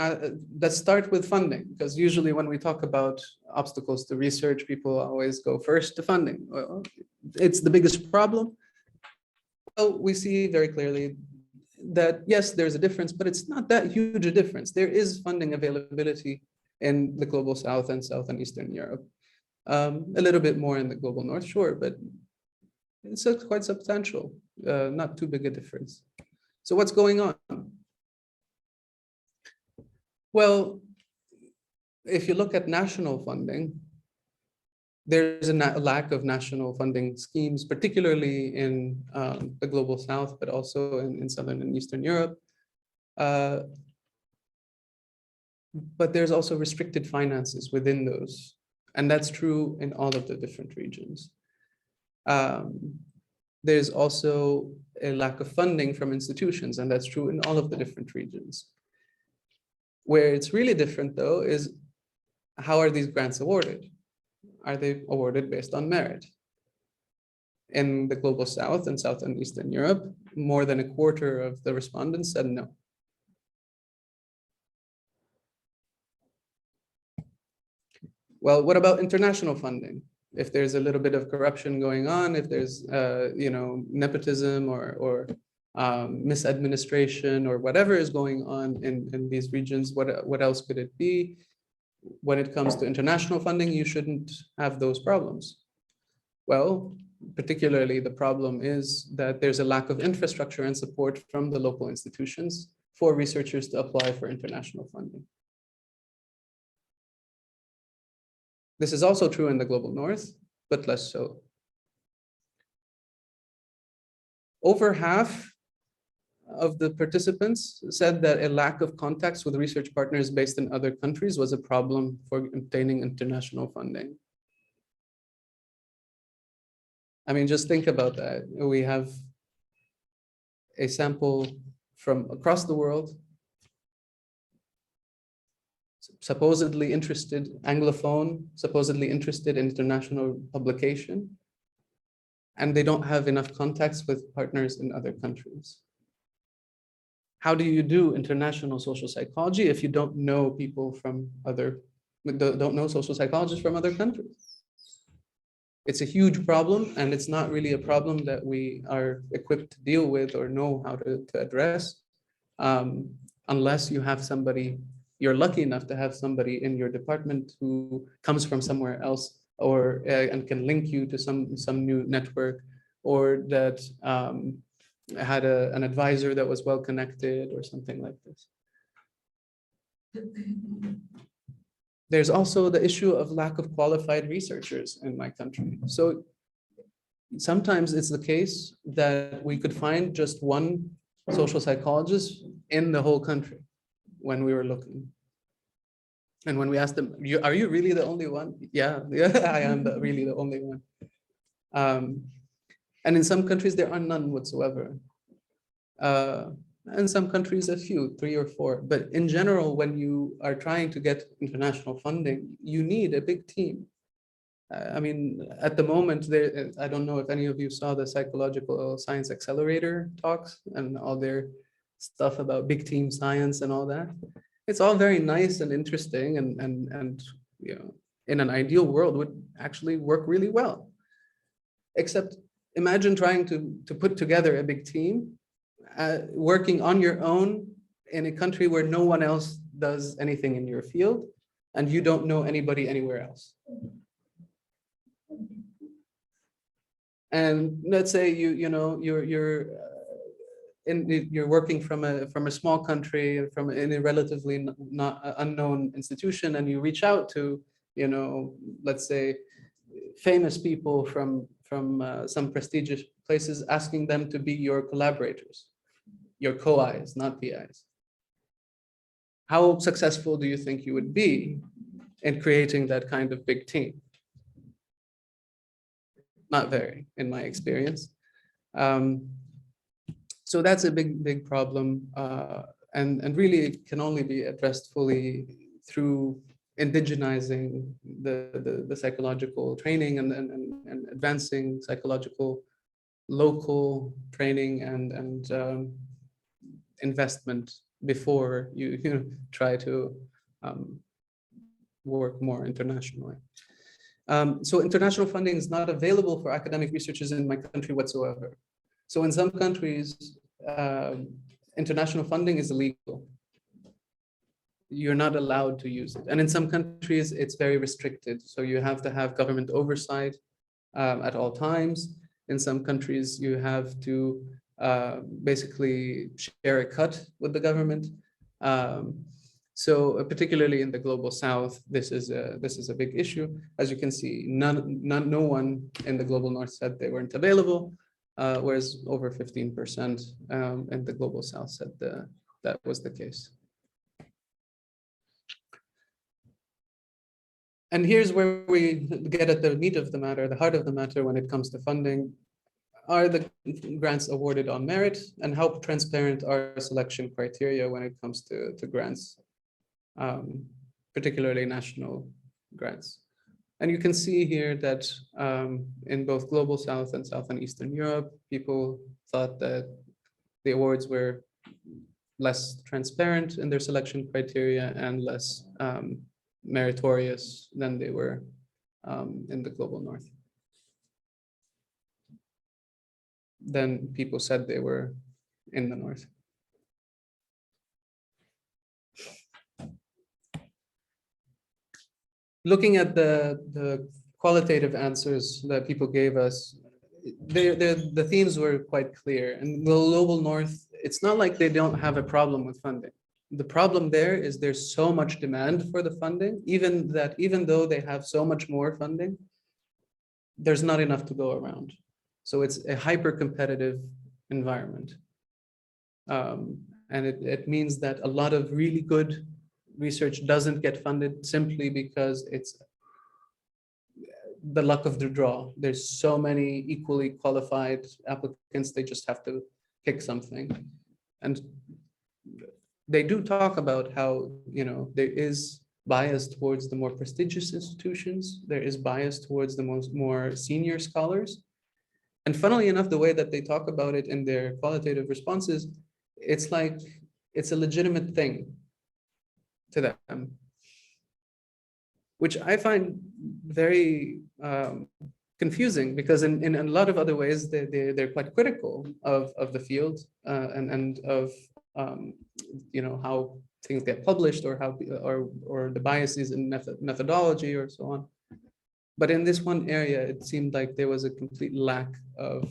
start with funding, because usually when we talk about obstacles to research, people always go first to funding. Well, it's the biggest problem. Well, we see very clearly that yes, there's a difference, but it's not that huge a difference. There is funding availability in the global south and south and eastern Europe. A little bit more in the global north, sure, but it's quite substantial, not too big a difference. So what's going on? Well, if you look at national funding, there's a lack of national funding schemes, particularly in the global south, but also in southern and eastern Europe. But there's also restricted finances within those. And that's true in all of the different regions. There's also a lack of funding from institutions, and that's true in all of the different regions. Where it's really different, though, is how are these grants awarded? Are they awarded based on merit? In the global south and south and eastern Europe, more than a quarter of the respondents said no. Well, what about international funding? If there's a little bit of corruption going on, if there's nepotism or misadministration or whatever is going on in these regions, what else could it be? When it comes to international funding, you shouldn't have those problems. Well, particularly the problem is that there's a lack of infrastructure and support from the local institutions for researchers to apply for international funding. This is also true in the global north, but less so. Over half of the participants said that a lack of contacts with research partners based in other countries was a problem for obtaining international funding. I mean, just think about that. We have a sample from across the world, supposedly interested, Anglophone, supposedly interested in international publication, and they don't have enough contacts with partners in other countries. How do you do international social psychology if you don't know people from don't know social psychologists from other countries? It's a huge problem, and it's not really a problem that we are equipped to deal with or know how to address, unless you have somebody, you're lucky enough to have somebody in your department who comes from somewhere else, or and can link you to some new network, or that had an advisor that was well connected or something like this. There's also the issue of lack of qualified researchers in my country. So sometimes it's the case that we could find just one social psychologist in the whole country when we were looking. And when we asked them, are you really the only one? Yeah, I am really the only one. And in some countries, there are none whatsoever. In some countries, a few, 3 or 4. But in general, when you are trying to get international funding, you need a big team. I mean, at the moment, I don't know if any of you saw the Psychological Science Accelerator talks and all their stuff about big team science and all that. It's all very nice and interesting, and you know, in an ideal world would actually work really well. Except imagine trying to put together a big team, working on your own in a country where no one else does anything in your field, and you don't know anybody anywhere else. And let's say you're working from a small country, in a relatively not unknown institution, and you reach out to, let's say, famous people from some prestigious places, asking them to be your collaborators, your co-Is, not PIs. How successful do you think you would be in creating that kind of big team? Not very, in my experience. So that's a big problem, and really it can only be addressed fully through indigenizing the psychological training and advancing psychological local training and investment before you try to work more internationally. So international funding is not available for academic researchers in my country whatsoever. So in some countries, international funding is illegal. You're not allowed to use it. And in some countries, it's very restricted. So you have to have government oversight at all times. In some countries, you have to basically share a cut with the government. So particularly in the global south, this is a big issue. As you can see, no one in the global north said they weren't available, whereas over 15% in the global south said that was the case. And here's where we get at the meat of the matter, the heart of the matter when it comes to funding. Are the grants awarded on merit, and how transparent are selection criteria when it comes to grants, particularly national grants? And you can see here that in both global south and south and eastern Europe, people thought that the awards were less transparent in their selection criteria and less meritorious than they were in the global north. Then people said they were in the north. Looking at the qualitative answers that people gave us, the themes were quite clear. And the global north, it's not like they don't have a problem with funding. The problem there is there's so much demand for the funding, even though they have so much more funding, there's not enough to go around. So it's a hyper-competitive environment. And it means that a lot of really good research doesn't get funded simply because it's the luck of the draw. There's so many equally qualified applicants, they just have to pick something. And they do talk about how, there is bias towards the more prestigious institutions. There is bias towards the more senior scholars. And funnily enough, the way that they talk about it in their qualitative responses, it's like it's a legitimate thing to them, which I find very confusing, because in a lot of other ways, they're quite critical of the field and of how things get published, or how or the biases in methodology or so on. But in this one area, it seemed like there was a complete lack of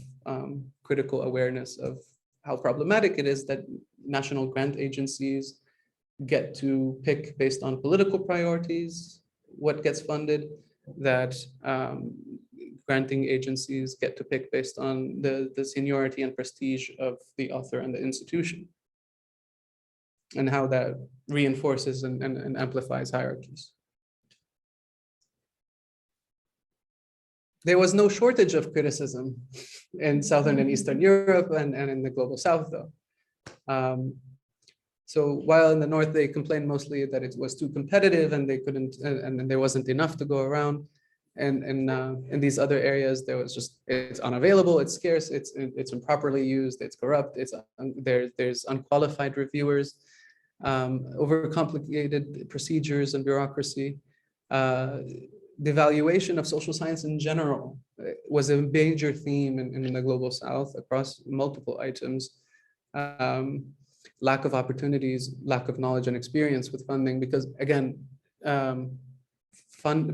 critical awareness of how problematic it is that national grant agencies get to pick based on political priorities what gets funded, that granting agencies get to pick based on the seniority and prestige of the author and the institution, and how that reinforces and amplifies hierarchies. There was no shortage of criticism in Southern and Eastern Europe and in the global South, though. So while in the North, they complained mostly that it was too competitive and they couldn't, and there wasn't enough to go around. And in these other areas, there was just, it's unavailable, it's scarce, it's improperly used, it's corrupt, there's unqualified reviewers, overcomplicated procedures and bureaucracy. The valuation of social science in general was a major theme in the global South across multiple items. Lack of opportunities, lack of knowledge and experience with funding, because again,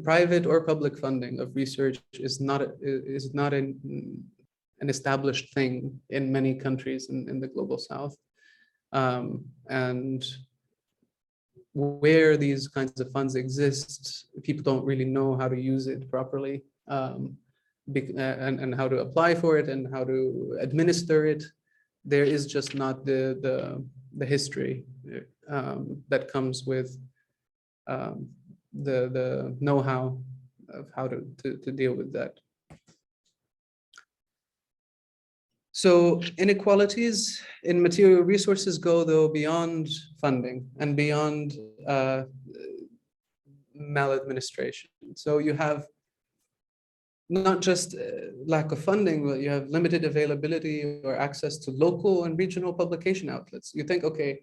private or public funding of research is not an established thing in many countries in the global South. And where these kinds of funds exist, people don't really know how to use it properly, and how to apply for it and how to administer it. There is just not the history that comes with the know-how of how to deal with that. So inequalities in material resources go, though, beyond funding and beyond maladministration. So you have not just lack of funding, but you have limited availability or access to local and regional publication outlets. You think, okay,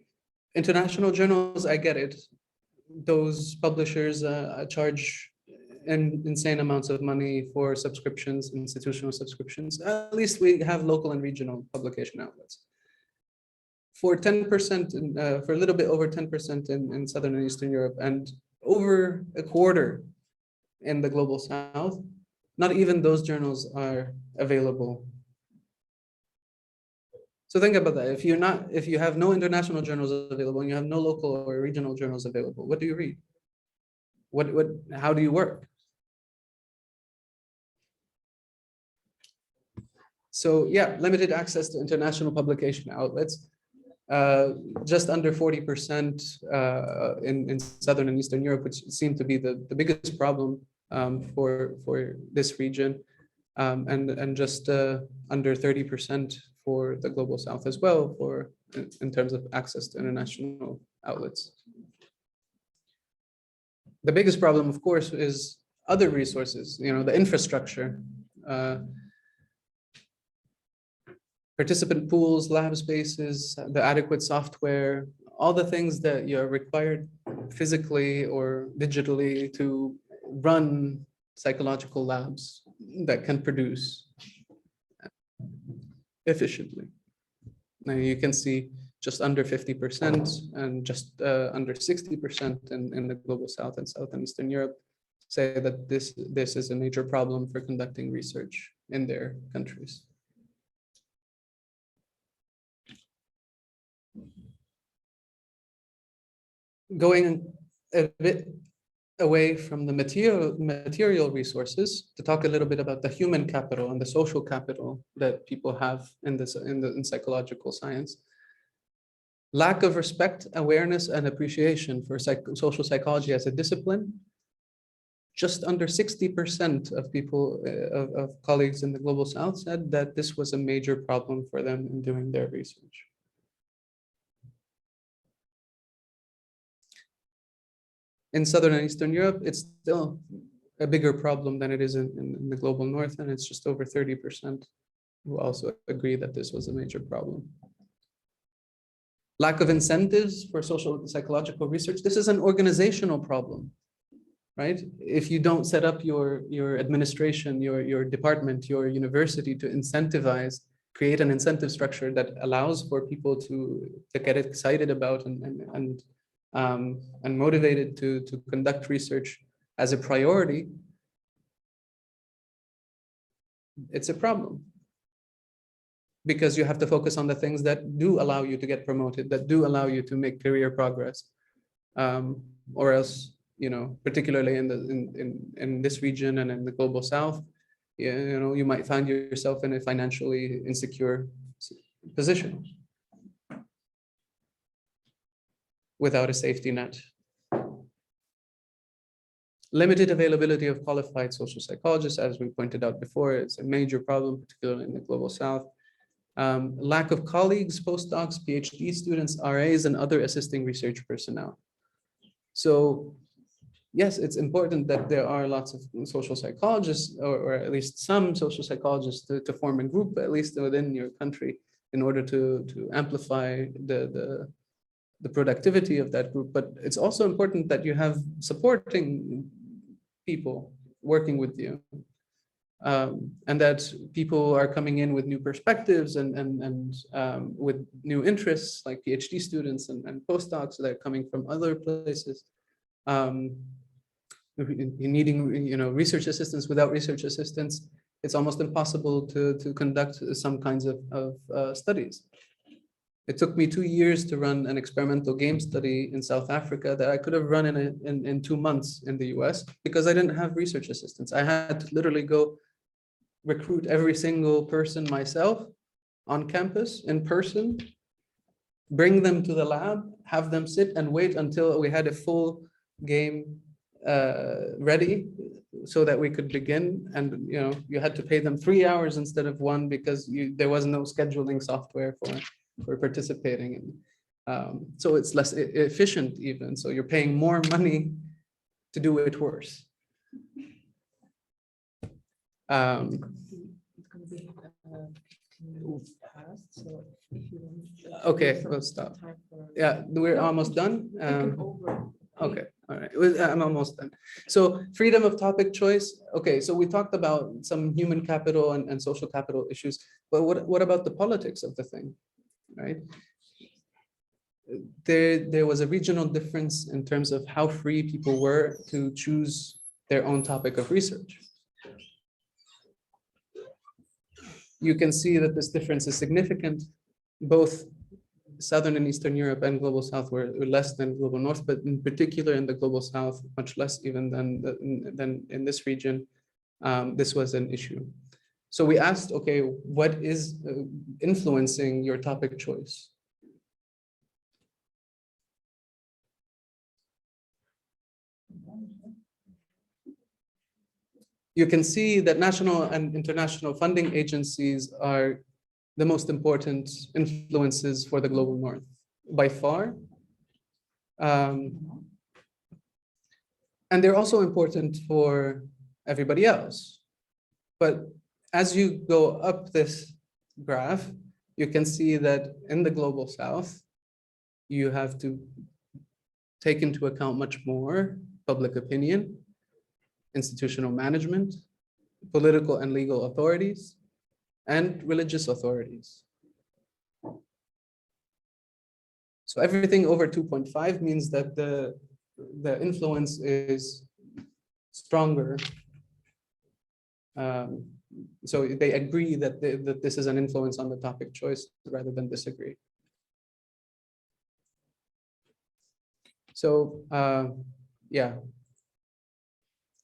international journals, I get it. Those publishers charge insane amounts of money for subscriptions, institutional subscriptions. At least we have local and regional publication outlets. For 10%, for a little bit over 10% in Southern and Eastern Europe, and over a quarter in the global South, not even those journals are available. So think about that. If you have no international journals available and you have no local or regional journals available, what do you read? How do you work? So yeah, limited access to international publication outlets. Just under 40% in Southern and Eastern Europe, which seemed to be the biggest problem for this region, and just under 30% for the global South as well, in terms of access to international outlets. The biggest problem, of course, is other resources, the infrastructure, participant pools, lab spaces, the adequate software, all the things that you're required physically or digitally to run psychological labs that can produce efficiently. Now you can see just under 50% and just under 60% in the global South and South and Eastern Europe say that this is a major problem for conducting research in their countries. Going a bit away from the material resources to talk a little bit about the human capital and the social capital that people have in psychological science. Lack of respect, awareness, and appreciation for social psychology as a discipline. Just under 60% of people, of colleagues in the Global South said that this was a major problem for them in doing their research. In Southern and Eastern Europe, it's still a bigger problem than it is in the Global North, and it's just over 30% who also agree that this was a major problem. Lack of incentives for social psychological research. This is an organizational problem, right? If you don't set up your administration, your department, your university to incentivize, create an incentive structure that allows for people to get excited about and motivated to conduct research as a priority, it's a problem. Because you have to focus on the things that do allow you to get promoted, that do allow you to make career progress, or else, you know, particularly in this region and in the Global South, you know, you might find yourself in a financially insecure position without a safety net. Limited availability of qualified social psychologists, as we pointed out before, is a major problem, particularly in the Global South. Lack of colleagues, postdocs, PhD students, RAs, and other assisting research personnel. So yes, it's important that there are lots of social psychologists, or at least some social psychologists to form a group, at least within your country, in order to amplify the productivity of that group. But it's also important that you have supporting people working with you. And that people are coming in with new perspectives and with new interests, like PhD students and postdocs that are coming from other places. Needing, you know, research assistance. Without research assistance, it's almost impossible to conduct some kinds of studies. It took me 2 years to run an experimental game study in South Africa that I could have run in 2 months in the US, because I didn't have research assistants. I had to literally go recruit every single person myself on campus in person, bring them to the lab, have them sit and wait until we had a full game ready so that we could begin. And you know, you had to pay them 3 hours instead of 1 because there was no scheduling software for participating. And so it's less efficient even. So you're paying more money to do it worse. Okay, we'll stop. Yeah, we're almost done. Okay, all right, I'm almost done. So freedom of topic choice. Okay, so we talked about some human capital and social capital issues, but what about the politics of the thing, right? There was a regional difference in terms of how free people were to choose their own topic of research. You can see that this difference is significant. Both Southern and Eastern Europe and Global South were less than Global North, but in particular in the Global South, much less even than in this region, this was an issue. So we asked, okay, what is influencing your topic choice? You can see that national and international funding agencies are the most important influences for the Global North by far. And they're also important for everybody else. But as you go up this graph, you can see that in the Global South, you have to take into account much more public opinion, institutional management, political and legal authorities, and religious authorities. So everything over 2.5 means that the influence is stronger. So they agree that this is an influence on the topic choice rather than disagree. So yeah,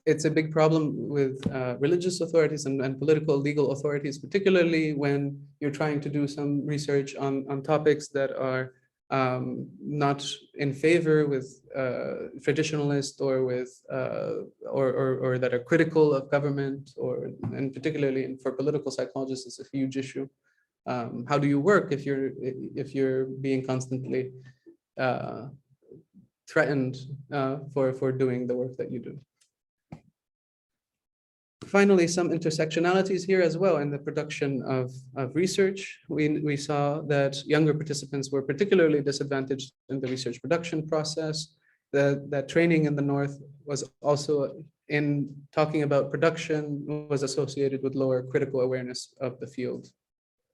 it's a big problem with religious authorities and political legal authorities, particularly when you're trying to do some research on topics that are not in favor with traditionalists or with or that are critical of government, and particularly for political psychologists, it's a huge issue. How do you work if you're being constantly threatened for doing the work that you do? Finally, some intersectionalities here as well in the production of research. We saw that younger participants were particularly disadvantaged in the research production process. That training in the North was also, in talking about production, was associated with lower critical awareness of the field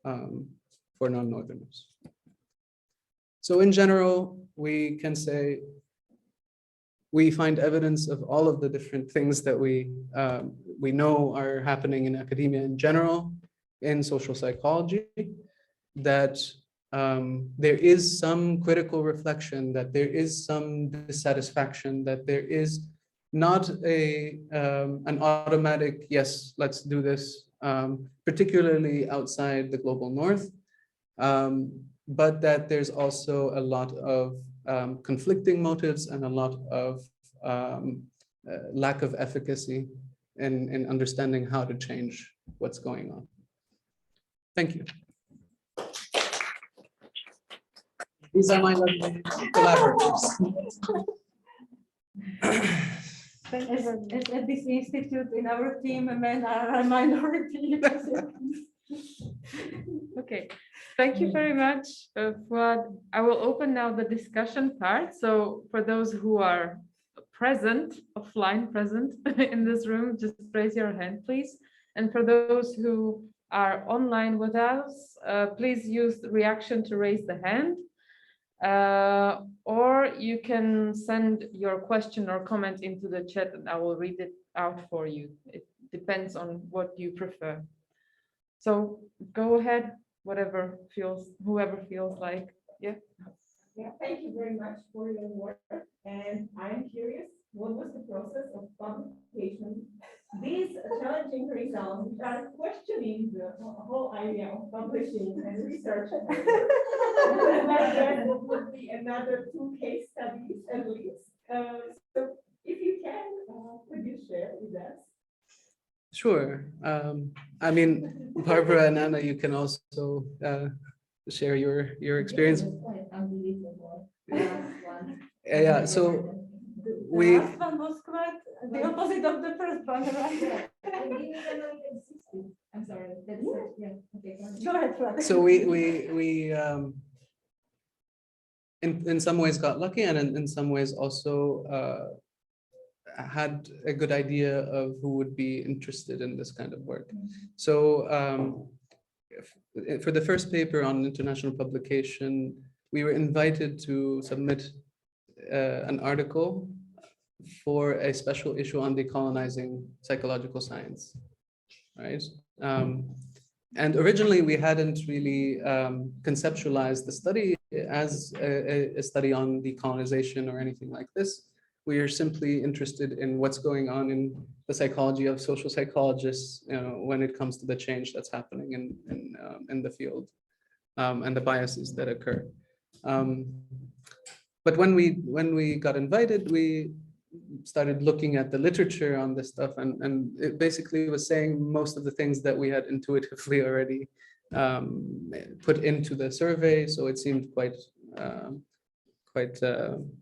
for non-Northerners. So in general, we can say we find evidence of all of the different things that we know are happening in academia in general, in social psychology, that there is some critical reflection, that there is some dissatisfaction, that there is not an automatic, yes, let's do this, particularly outside the global North, but that there's also a lot of conflicting motives and a lot of lack of efficacy in understanding how to change what's going on. Thank you. These are my lovely collaborators. At this institute, in our team, men are a minority. Okay, thank you very much, Fouad. I will open now the discussion part. So for those who are present, offline present in this room, just raise your hand, please. And for those who are online with us, please use the reaction to raise the hand. Or you can send your question or comment into the chat and I will read it out for you. It depends on what you prefer. So go ahead, whoever feels like, yeah. Yeah, thank you very much for your work. And I'm curious, what was the process of publication? These challenging results are questioning the whole idea of publishing and research. There would be another 2 case studies at least. So if you can, could you share with us? Sure. I mean, Barbara and Anna, you can also share your experience. Yeah, so The last one was quite the opposite of the first one, right? I'm sorry. That's yeah. Okay. Go ahead, Fouad. so we in some ways got lucky, and in some ways also had a good idea of who would be interested in this kind of work. So for the first paper on international publication, we were invited to submit an article for a special issue on decolonizing psychological science, right? And originally we hadn't really conceptualized the study as a study on decolonization or anything like this. We are simply interested in what's going on in the psychology of social psychologists, when it comes to the change that's happening in the field and the biases that occur. But when we got invited, we started looking at the literature on this stuff, and it basically was saying most of the things that we had intuitively already put into the survey. So it seemed quite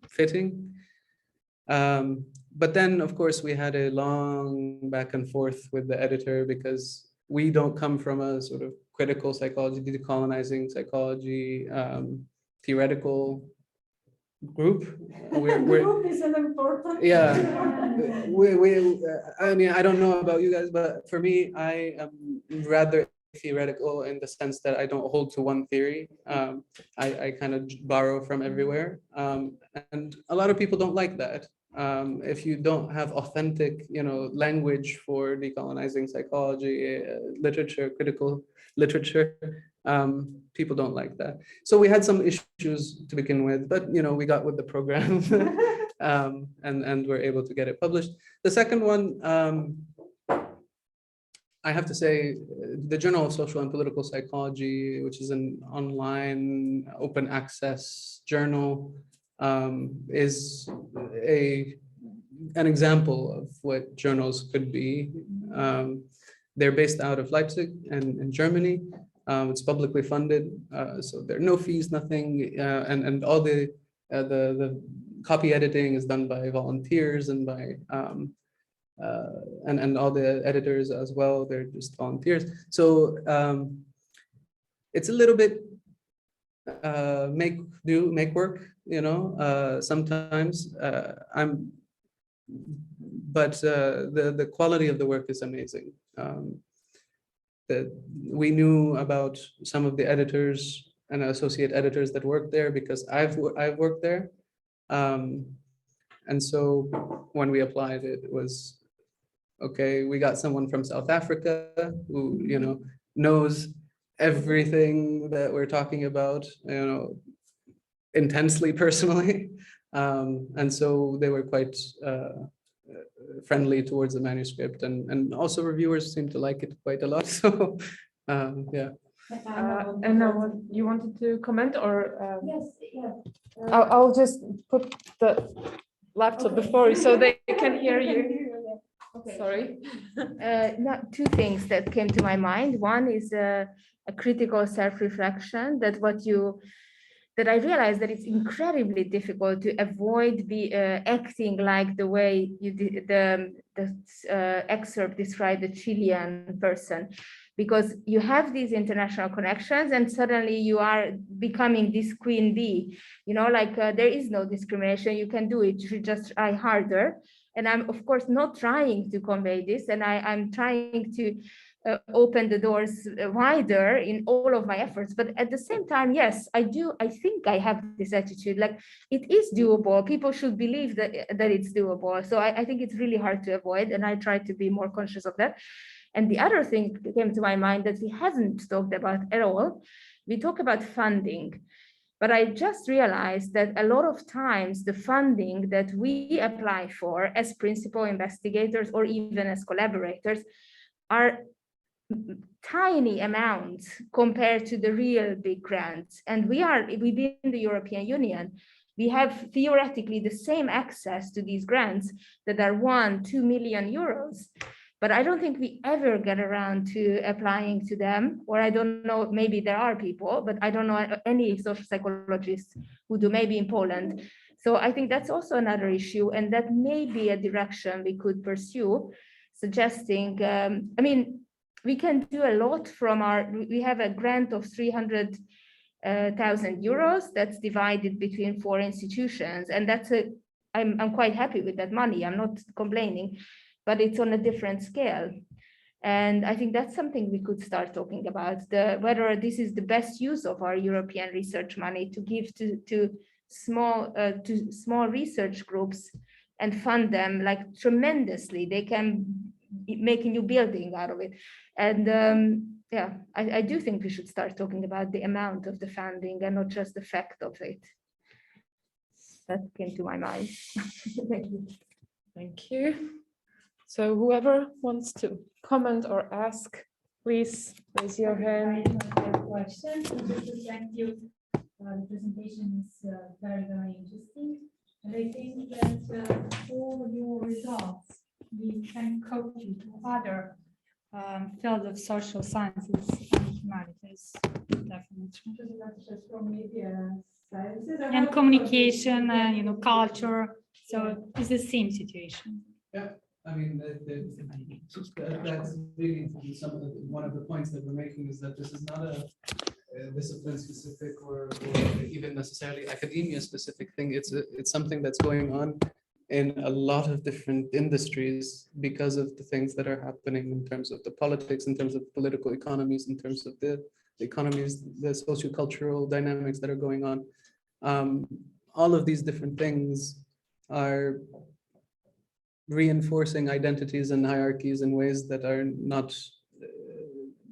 fitting. But then, of course, we had a long back and forth with the editor because we don't come from a sort of critical psychology, decolonizing psychology, theoretical group. Group is an important. Yeah. I mean, I don't know about you guys, but for me, I am rather theoretical in the sense that I don't hold to one theory. I kind of borrow from everywhere. And a lot of people don't like that. If you don't have authentic, language for decolonizing psychology, literature, critical literature, people don't like that. So we had some issues to begin with, but we got with the program and we're able to get it published. The second one, I have to say, the Journal of Social and Political Psychology, which is an online open access journal, is an example of what journals could be. They're based out of Leipzig and in Germany. It's publicly funded, so there are no fees, nothing, and all the copy editing is done by volunteers and by and all the editors as well. They're just volunteers. So it's a little bit make work, you know. Sometimes but the quality of the work is amazing. That we knew about some of the editors and associate editors that work there because I've worked there. And so when we applied, it was, okay, we got someone from South Africa who, you know, knows everything that we're talking about, you know, intensely personally. And so they were quite friendly towards the manuscript, and also reviewers seem to like it quite a lot. So yeah. Anna, you wanted to comment, or Yes, yeah. I'll just put the laptop before you so they can hear you. Okay. Sorry. Not two things that came to my mind. One is a critical self-reflection that I realized that it's incredibly difficult to avoid acting like the way you did the excerpt described the Chilean person, because you have these international connections and suddenly you are becoming this queen bee, you know, like there is no discrimination, you can do it, you should just try harder. And I'm of course not trying to convey this, and I'm trying to open the doors wider in all of my efforts. But at the same time, yes, I think I have this attitude, like it is doable. People should believe that it's doable. So I think it's really hard to avoid, and I try to be more conscious of that. And the other thing that came to my mind that we haven't talked about at all, we talk about funding. But I just realized that a lot of times the funding that we apply for as principal investigators or even as collaborators are tiny amounts compared to the real big grants. And within the European Union, we have theoretically the same access to these grants that are 1-2 million euros. But I don't think we ever get around to applying to them, or I don't know, maybe there are people, but I don't know any social psychologists who do, maybe in Poland. So I think that's also another issue, and that may be a direction we could pursue, suggesting, I mean, we can do a lot from we have a grant of 300,000 euros that's divided between 4 institutions. And I'm quite happy with that money, I'm not complaining, but it's on a different scale. And I think that's something we could start talking about, whether this is the best use of our European research money to give to small research groups and fund them like tremendously. They can make a new building out of it. And yeah, I do think we should start talking about the amount of the funding and not just the fact of it. That came to my mind. Thank you. Thank you. So whoever wants to comment or ask, please raise your hand. I have a question. Just to thank you. The presentation is very, very interesting. And I think that for your results, we can quote you to other fields of social sciences and humanities, definitely. And communication and, you know, culture. So it's the same situation. Yeah. I mean, that's really one of the points that we're making, is that this is not a discipline specific or even necessarily academia specific thing. It's something that's going on in a lot of different industries because of the things that are happening in terms of the politics, in terms of political economies, in terms of the economies, the sociocultural dynamics that are going on. All of these different things are reinforcing identities and hierarchies in ways that are not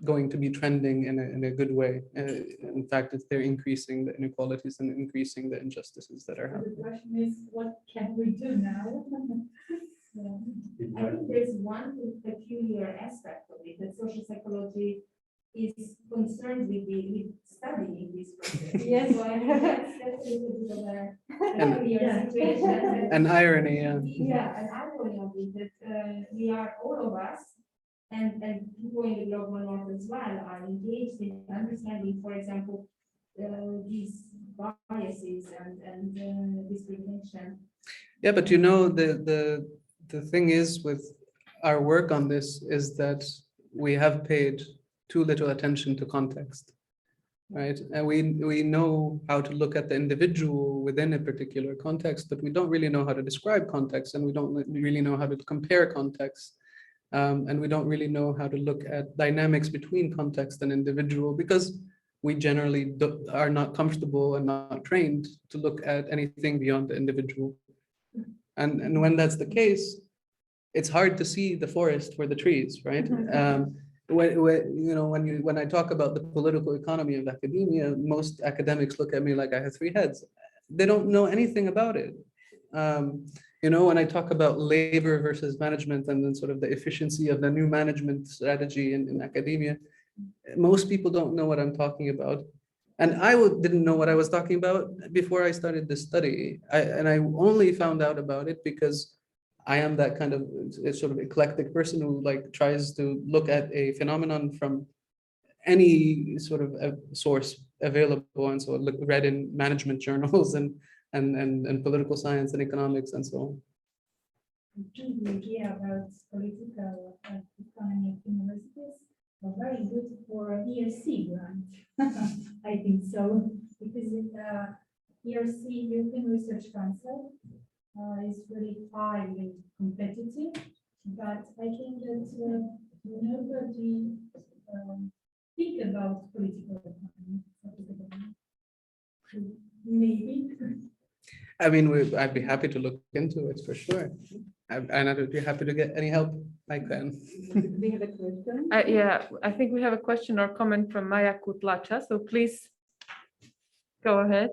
going to be trending in a good way. In fact, they're increasing the inequalities and increasing the injustices that are happening. The question is, what can we do now? I think there's one peculiar aspect of it, that social psychology is concerned with studying this process. Yes. So I think that's a little bit of a And- peculiar situation. An irony, yeah. Yeah, an irony of it, that we are, all of us, and people in the global north as well, are engaged in understanding, for example, these biases and discrimination. Yeah, but you know, the thing is with our work on this is that we have paid too little attention to context, right? And we know how to look at the individual within a particular context, but we don't really know how to describe context, and we don't really know how to compare context. And we don't really know how to look at dynamics between context and individual, because we generally are not comfortable and not trained to look at anything beyond the individual. And when that's the case, it's hard to see the forest for the trees, right? When I talk about the political economy of academia, most academics look at me like I have three heads. They don't know anything about it. When I talk about labor versus management and then sort of the efficiency of the new management strategy in academia, most people don't know what I'm talking about. And I didn't know what I was talking about before I started this study. And I only found out about it because I am that kind of sort of eclectic person who tries to look at a phenomenon from any sort of source available. And so I read in management journals and political science and economics and so on. The idea about political economy of universities are very good for an ERC grant. I think so, because ERC, European Research Council, is really highly competitive, but I think that nobody think about political economy. Maybe. I mean, I'd be happy to look into it for sure. And I'd be happy to get any help I can. We have a question. Yeah, I think we have a question or comment from Maya Kutlacha, so please go ahead.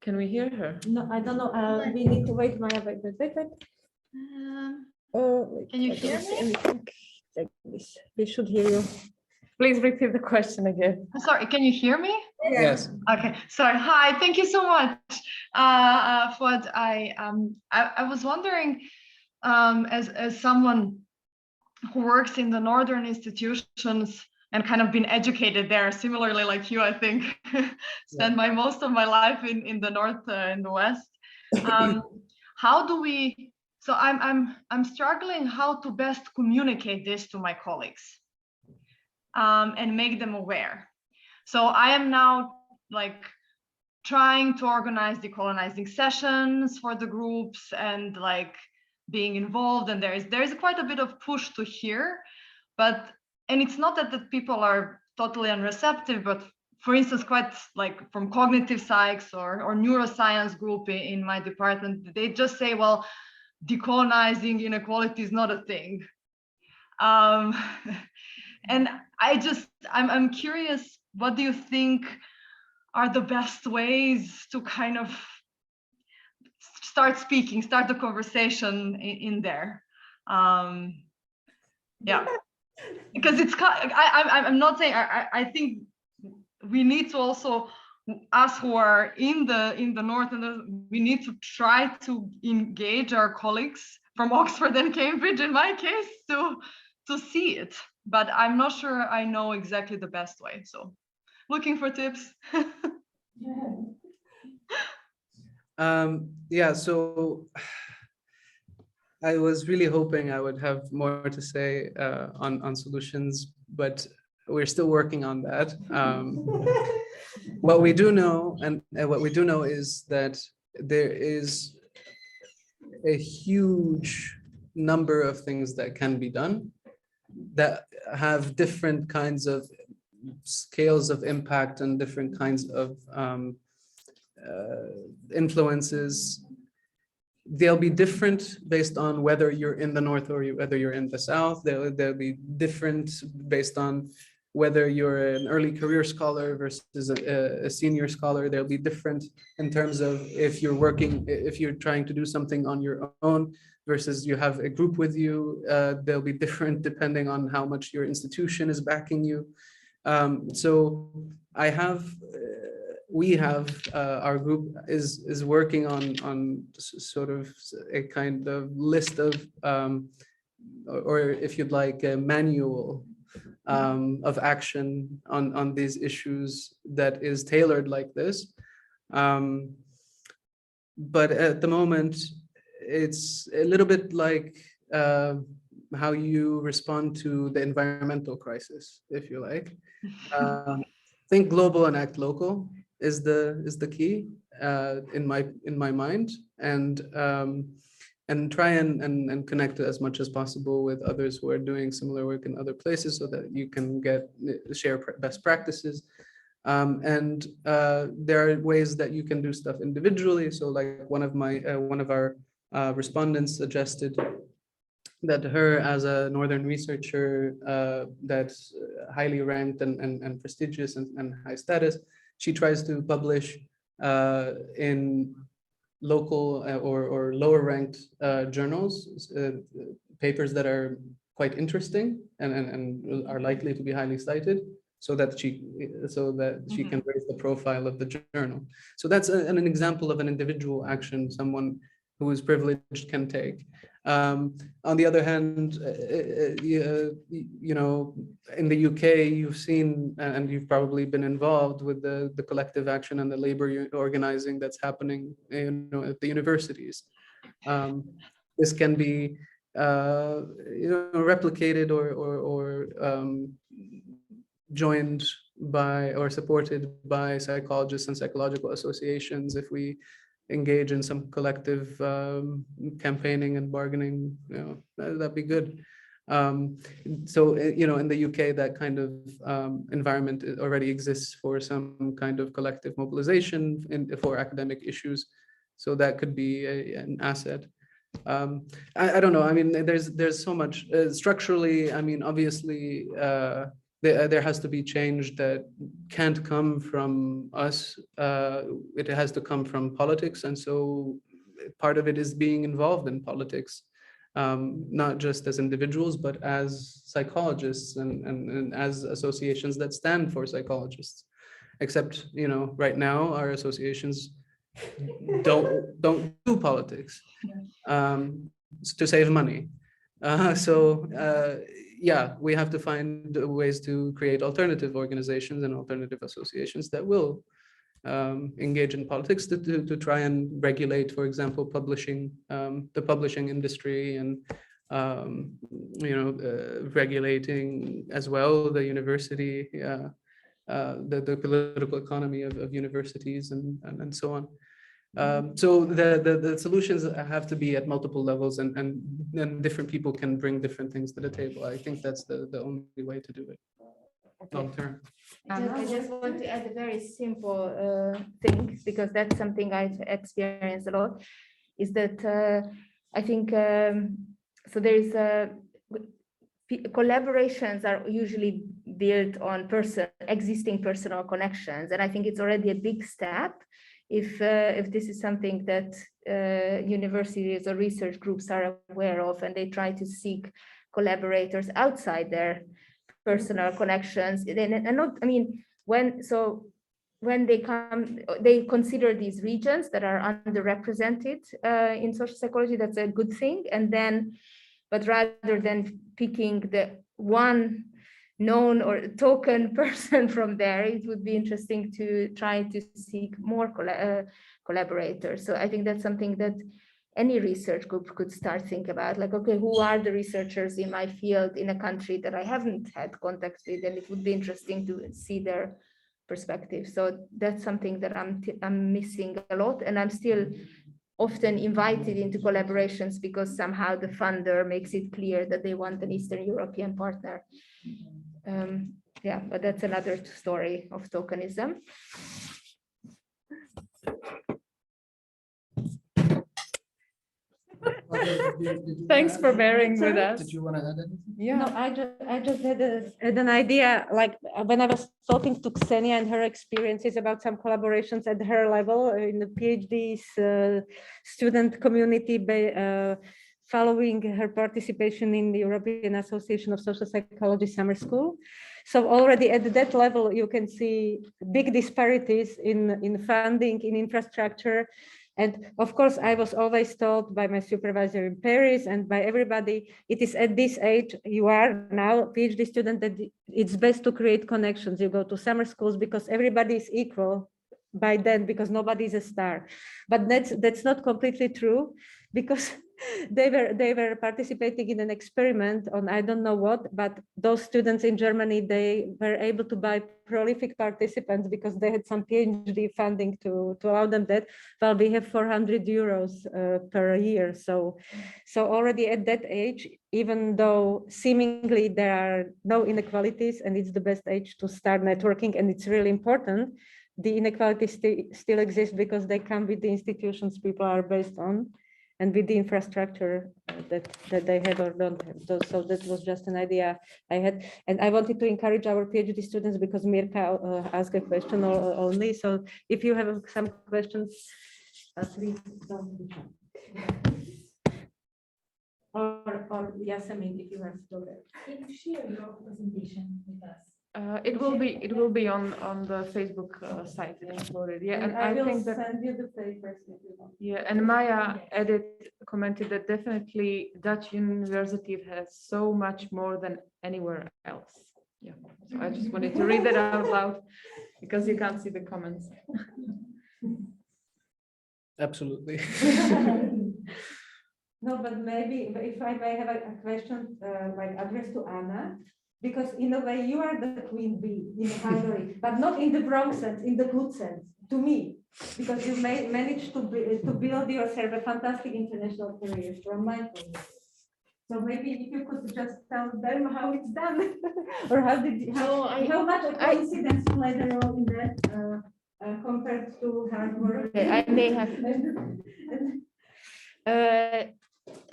Can we hear her? No, I don't know. We need to wait, Maya. Wait. Can you hear me? Like this. We should hear you. Please repeat the question again. Sorry, can you hear me? Yes. Okay, sorry. Hi, thank you so much. Fouad, I was wondering, as someone who works in the northern institutions and kind of been educated there, similarly like you, I think, spent most of my life in the north, in the west. How do we? So I'm struggling how to best communicate this to my colleagues. And make them aware. So I am now trying to organize decolonizing sessions for the groups and being involved. And there's quite a bit of push to hear, and it's not that people are totally unreceptive, but for instance, quite from cognitive psychs or neuroscience group in my department, they just say, well, decolonizing inequality is not a thing. And I'm curious, what do you think are the best ways to kind of start the conversation in there? Yeah, because I'm not saying, I think we need to also, us who are in the north, and we need to try to engage our colleagues from Oxford and Cambridge, in my case, to see it. But I'm not sure I know exactly the best way. So looking for tips. Yeah, so I was really hoping I would have more to say on solutions, but we're still working on that. What we do know, and what we do know is that there is a huge number of things that can be done that have different kinds of scales of impact and different kinds of influences. They'll be different based on whether you're in the north or whether you're in the south. They'll be different based on whether you're an early career scholar versus a senior scholar, they'll be different in terms of if you're trying to do something on your own versus you have a group with you, they'll be different depending on how much your institution is backing you. So we have our group is working on sort of a kind of list of or if you'd like a manual of action on these issues that is tailored like this. But at the moment, it's a little bit like how you respond to the environmental crisis, if you like. Think global and act local is the key in my mind, and try and connect as much as possible with others who are doing similar work in other places so that you can share best practices. And there are ways that you can do stuff individually. So like one of our respondents suggested that her as a Northern researcher that's highly ranked and prestigious and high status, she tries to publish in local or lower ranked journals, papers that are quite interesting and are likely to be highly cited, so that she can raise the profile of the journal. So that's an example of an individual action someone who is privileged can take. On the other hand, you know, in the UK, you've seen, and you've probably been involved with the collective action and the labor organizing that's happening, you know, at the universities. This can be, you know, replicated or joined by or supported by psychologists and psychological associations if we engage in some collective campaigning and bargaining, you know, that'd be good. So, you know, in the UK, that kind of environment already exists for some kind of collective mobilization for academic issues. So that could be an asset. I don't know. I mean, there's so much structurally. I mean, obviously, there has to be change that can't come from us. It has to come from politics. And so part of it is being involved in politics, not just as individuals, but as psychologists and as associations that stand for psychologists. Except, you know, right now our associations don't do politics to save money. Yeah, we have to find ways to create alternative organizations and alternative associations that will engage in politics to try and regulate, for example, the publishing industry and, you know, regulating as well the university, the political economy of universities and so on. So the solutions have to be at multiple levels, and different people can bring different things to the table. I think that's the only way to do it long term. I just want to add a very simple thing, because that's something I've experienced a lot, is that I think, so there is collaborations are usually built on existing personal connections. And I think it's already a big step if this is something that universities or research groups are aware of, and they try to seek collaborators outside their personal connections. And not, I mean, when they consider these regions that are underrepresented in social psychology, that's a good thing. And then, but rather than picking the one known or token person from there, it would be interesting to try to seek more collaborators. So I think that's something that any research group could start think about, like, okay, who are the researchers in my field in a country that I haven't had contact with, and it would be interesting to see their perspective. So that's something that I'm missing a lot, and I'm still often invited into collaborations because somehow the funder makes it clear that they want an Eastern European partner. Yeah, but that's another story of tokenism. Thanks for bearing with us. Did you want to add anything? No, I just had an idea, like when I was talking to Ksenia and her experiences about some collaborations at her level in the PhD student community, following her participation in the European Association of Social Psychology Summer School. So already at that level, you can see big disparities in funding, in infrastructure. And of course, I was always told by my supervisor in Paris and by everybody, it is at this age, you are now a PhD student, that it's best to create connections. You go to summer schools because everybody is equal by then, because nobody is a star. But that's not completely true, because they were participating in an experiment on I don't know what, but those students in Germany, they were able to buy prolific participants because they had some PhD funding to allow them that. Well, we have 400 euros per year. So already at that age, even though seemingly there are no inequalities and it's the best age to start networking and it's really important, the inequalities still exist because they come with the institutions people are based on and with the infrastructure that they have or don't have. So that was just an idea I had. And I wanted to encourage our PhD students because Mirka asked a question only. So if you have some questions, please don't be shy. Or Yasemin, if you have stories. Can you share your presentation with us? It will be on the Facebook site included. Yeah, and I will think that send you the papers if you want. yeah, and Maya commented that definitely Dutch university has so much more than anywhere else. Yeah, so I just wanted to read that out loud because you can't see the comments. Absolutely. No, but maybe if I may have a question like addressed to Anna, because in a way you are the queen bee in Hungary, but not in the wrong sense, in the good sense, to me, because you managed to build yourself a fantastic international career from my point of view. So maybe if you could just tell them how it's done, or how much a coincidence played a role in that compared to hard work. I may have.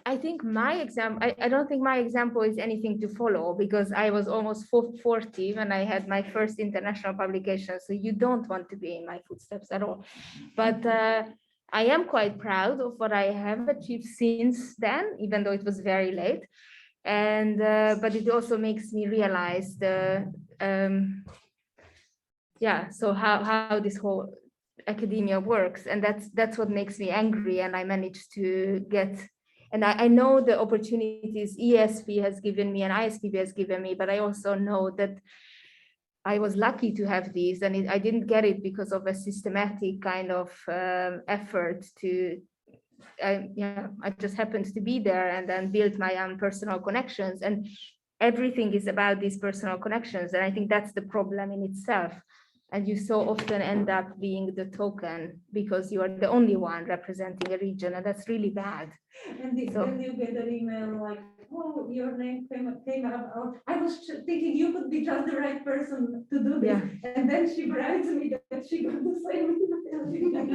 I think my example, I don't think my example is anything to follow because I was almost 40 when I had my first international publication. So you don't want to be in my footsteps at all. But I am quite proud of what I have achieved since then, even though it was very late. And but it also makes me realize so how this whole academia works, and that's what makes me angry. And I managed to get. And I know the opportunities ESP has given me and ISPB has given me, but I also know that I was lucky to have these, and I didn't get it because of a systematic kind of effort to, I just happened to be there and then build my own personal connections, and everything is about these personal connections. And I think that's the problem in itself. And you so often end up being the token because you are the only one representing a region, and that's really bad. And then you get an email like, oh, your name came up. I was thinking you could be just the right person to do this. Yeah. And then she writes me that she got the same email.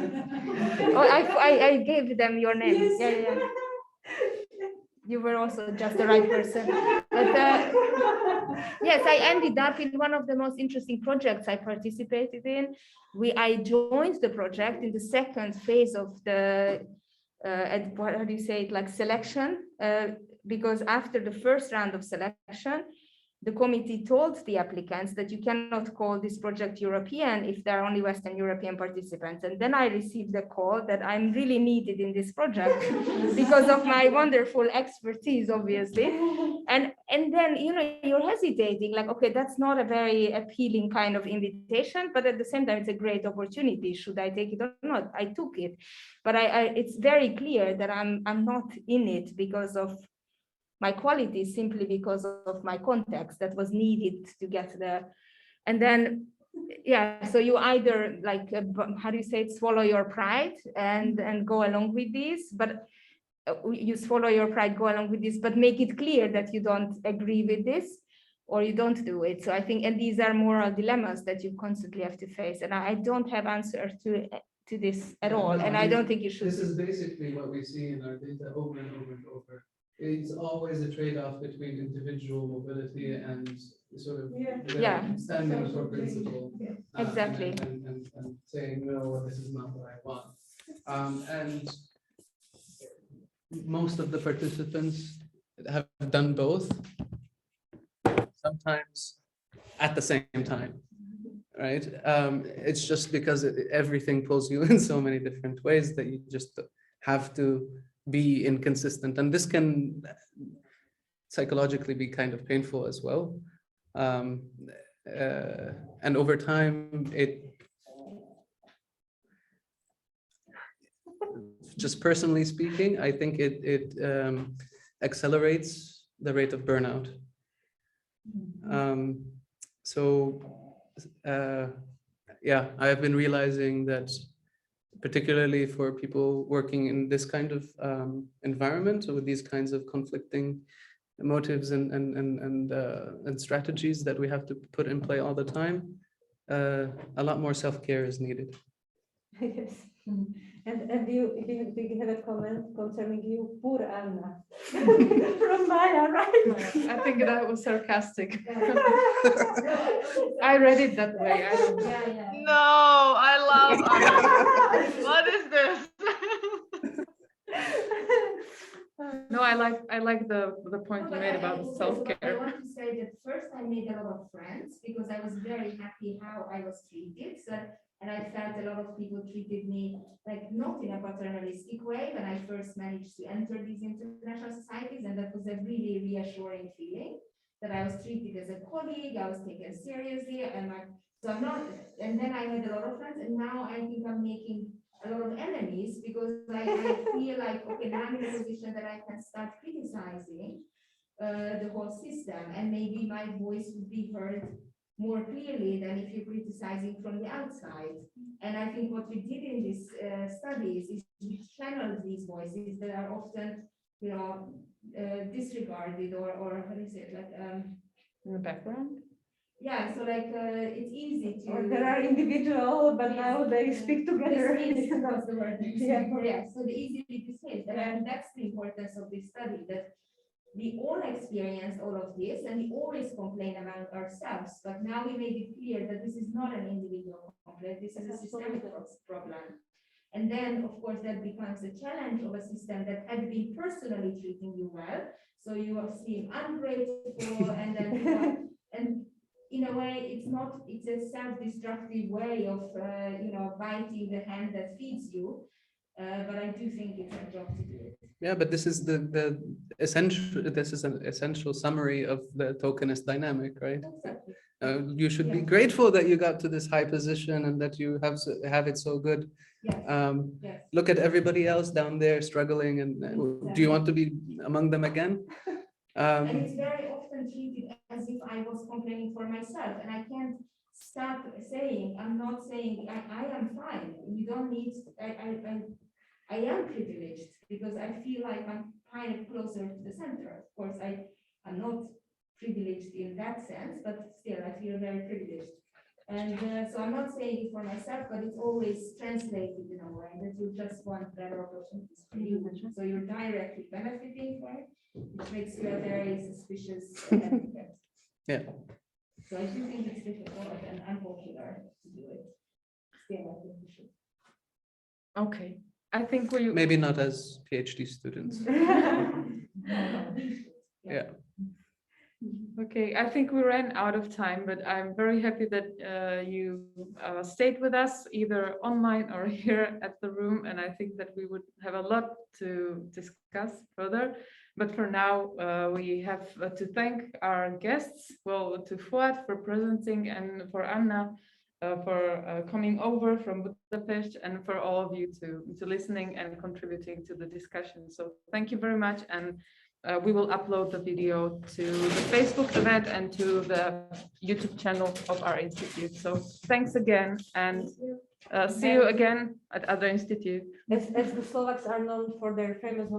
Oh, I gave them your name. Yes. Yeah. You were also just the right person. But yes, I ended up in one of the most interesting projects I participated in. I joined the project in the second phase of the, how do you say it, like selection, because after the first round of selection, the committee told the applicants that you cannot call this project European if there are only Western European participants. And then I received a call that I'm really needed in this project because of my wonderful expertise, obviously. And then, you're hesitating, like, okay, that's not a very appealing kind of invitation, but at the same time, it's a great opportunity. Should I take it or not? I took it, but it's very clear that I'm not in it because of my qualities, simply because of my context that was needed to get there. And then, so you either like, how do you say it, swallow your pride and go along with this, but you swallow your pride, go along with this, but make it clear that you don't agree with this, or you don't do it. So I think, and these are moral dilemmas that you constantly have to face. And I don't have answers to to this at all, and I don't think you should. This is basically what we see in our data over and over and over. It's always a trade-off between individual mobility and sort of standing for principle. Exactly. And saying, no, this is not what I want. And most of the participants have done both, sometimes at the same time, right? It's just because everything pulls you in so many different ways that you just have to be inconsistent. And this can psychologically be kind of painful as well. And over time, just personally speaking, I think it accelerates the rate of burnout. Yeah, I've been realizing that particularly for people working in this kind of environment with these kinds of conflicting motives and strategies that we have to put in play all the time, a lot more self-care is needed. Yes. And do you have a comment concerning you, poor Anna? From Maya, right? I think that was sarcastic. I read it that way. I don't know. No, I love Arin. What is this? No, I like the point you made about I self-care. want to say that first I made a lot of friends because I was very happy how I was treated. And I felt a lot of people treated me like not in a paternalistic way when I first managed to enter these international societies. And that was a really reassuring feeling that I was treated as a colleague, I was taken seriously. And then I had a lot of friends, and now I think I'm making a lot of enemies because I feel like, okay, now I'm in a position that I can start criticizing the whole system, and maybe my voice would be heard more clearly than if you're criticizing from the outside. And I think what we did in these studies is we channeled these voices that are often, disregarded or how do you say it, like In the background. yeah, so like it's easy to. Or there are individual, but now they speak together. That's the word. Yeah. So the easily dismissed, and that's the importance of this study, that we all experience all of this and we always complain about ourselves, but now we made it clear that this is not an individual complaint, this is a systemic problem. And then, of course, that becomes a challenge of a system that had been personally treating you well. So you are seen ungrateful, and then, and in a way, it's a self-destructive way of, biting the hand that feeds you. But I do think it's our job to do it. Yeah, but this is the essential. This is an essential summary of the tokenist dynamic, right? Exactly. You should be grateful that you got to this high position and that you have it so good. Yes. Yes. Look at everybody else down there struggling, and do you want to be among them again? And it's very often treated as if I was complaining for myself, and I can't stop saying, I'm not saying I am fine. You don't need, I am privileged because I feel like I'm kind of closer to the center. Of course, I'm not privileged in that sense, but still I feel very privileged. And so I'm not saying it for myself, but it's always translated in a way that you just want better opportunities for you. So you're directly benefiting from it, which makes you a very suspicious advocate. Yeah. So I do think it's difficult and unpopular to do it. Still, I think we should. Okay, I think we Maybe not as PhD students. Yeah. Okay, I think we ran out of time, but I'm very happy that you stayed with us either online or here at the room, and I think that we would have a lot to discuss further. But for now, we have to thank our guests, well, to Fouad for presenting, and for Anna for coming over from Budapest, and for all of you to listening and contributing to the discussion. So thank you very much, and we will upload the video to the Facebook event and to the YouTube channel of our institute. So thanks again, and see you again at other institute. As the Slovaks are known for their famous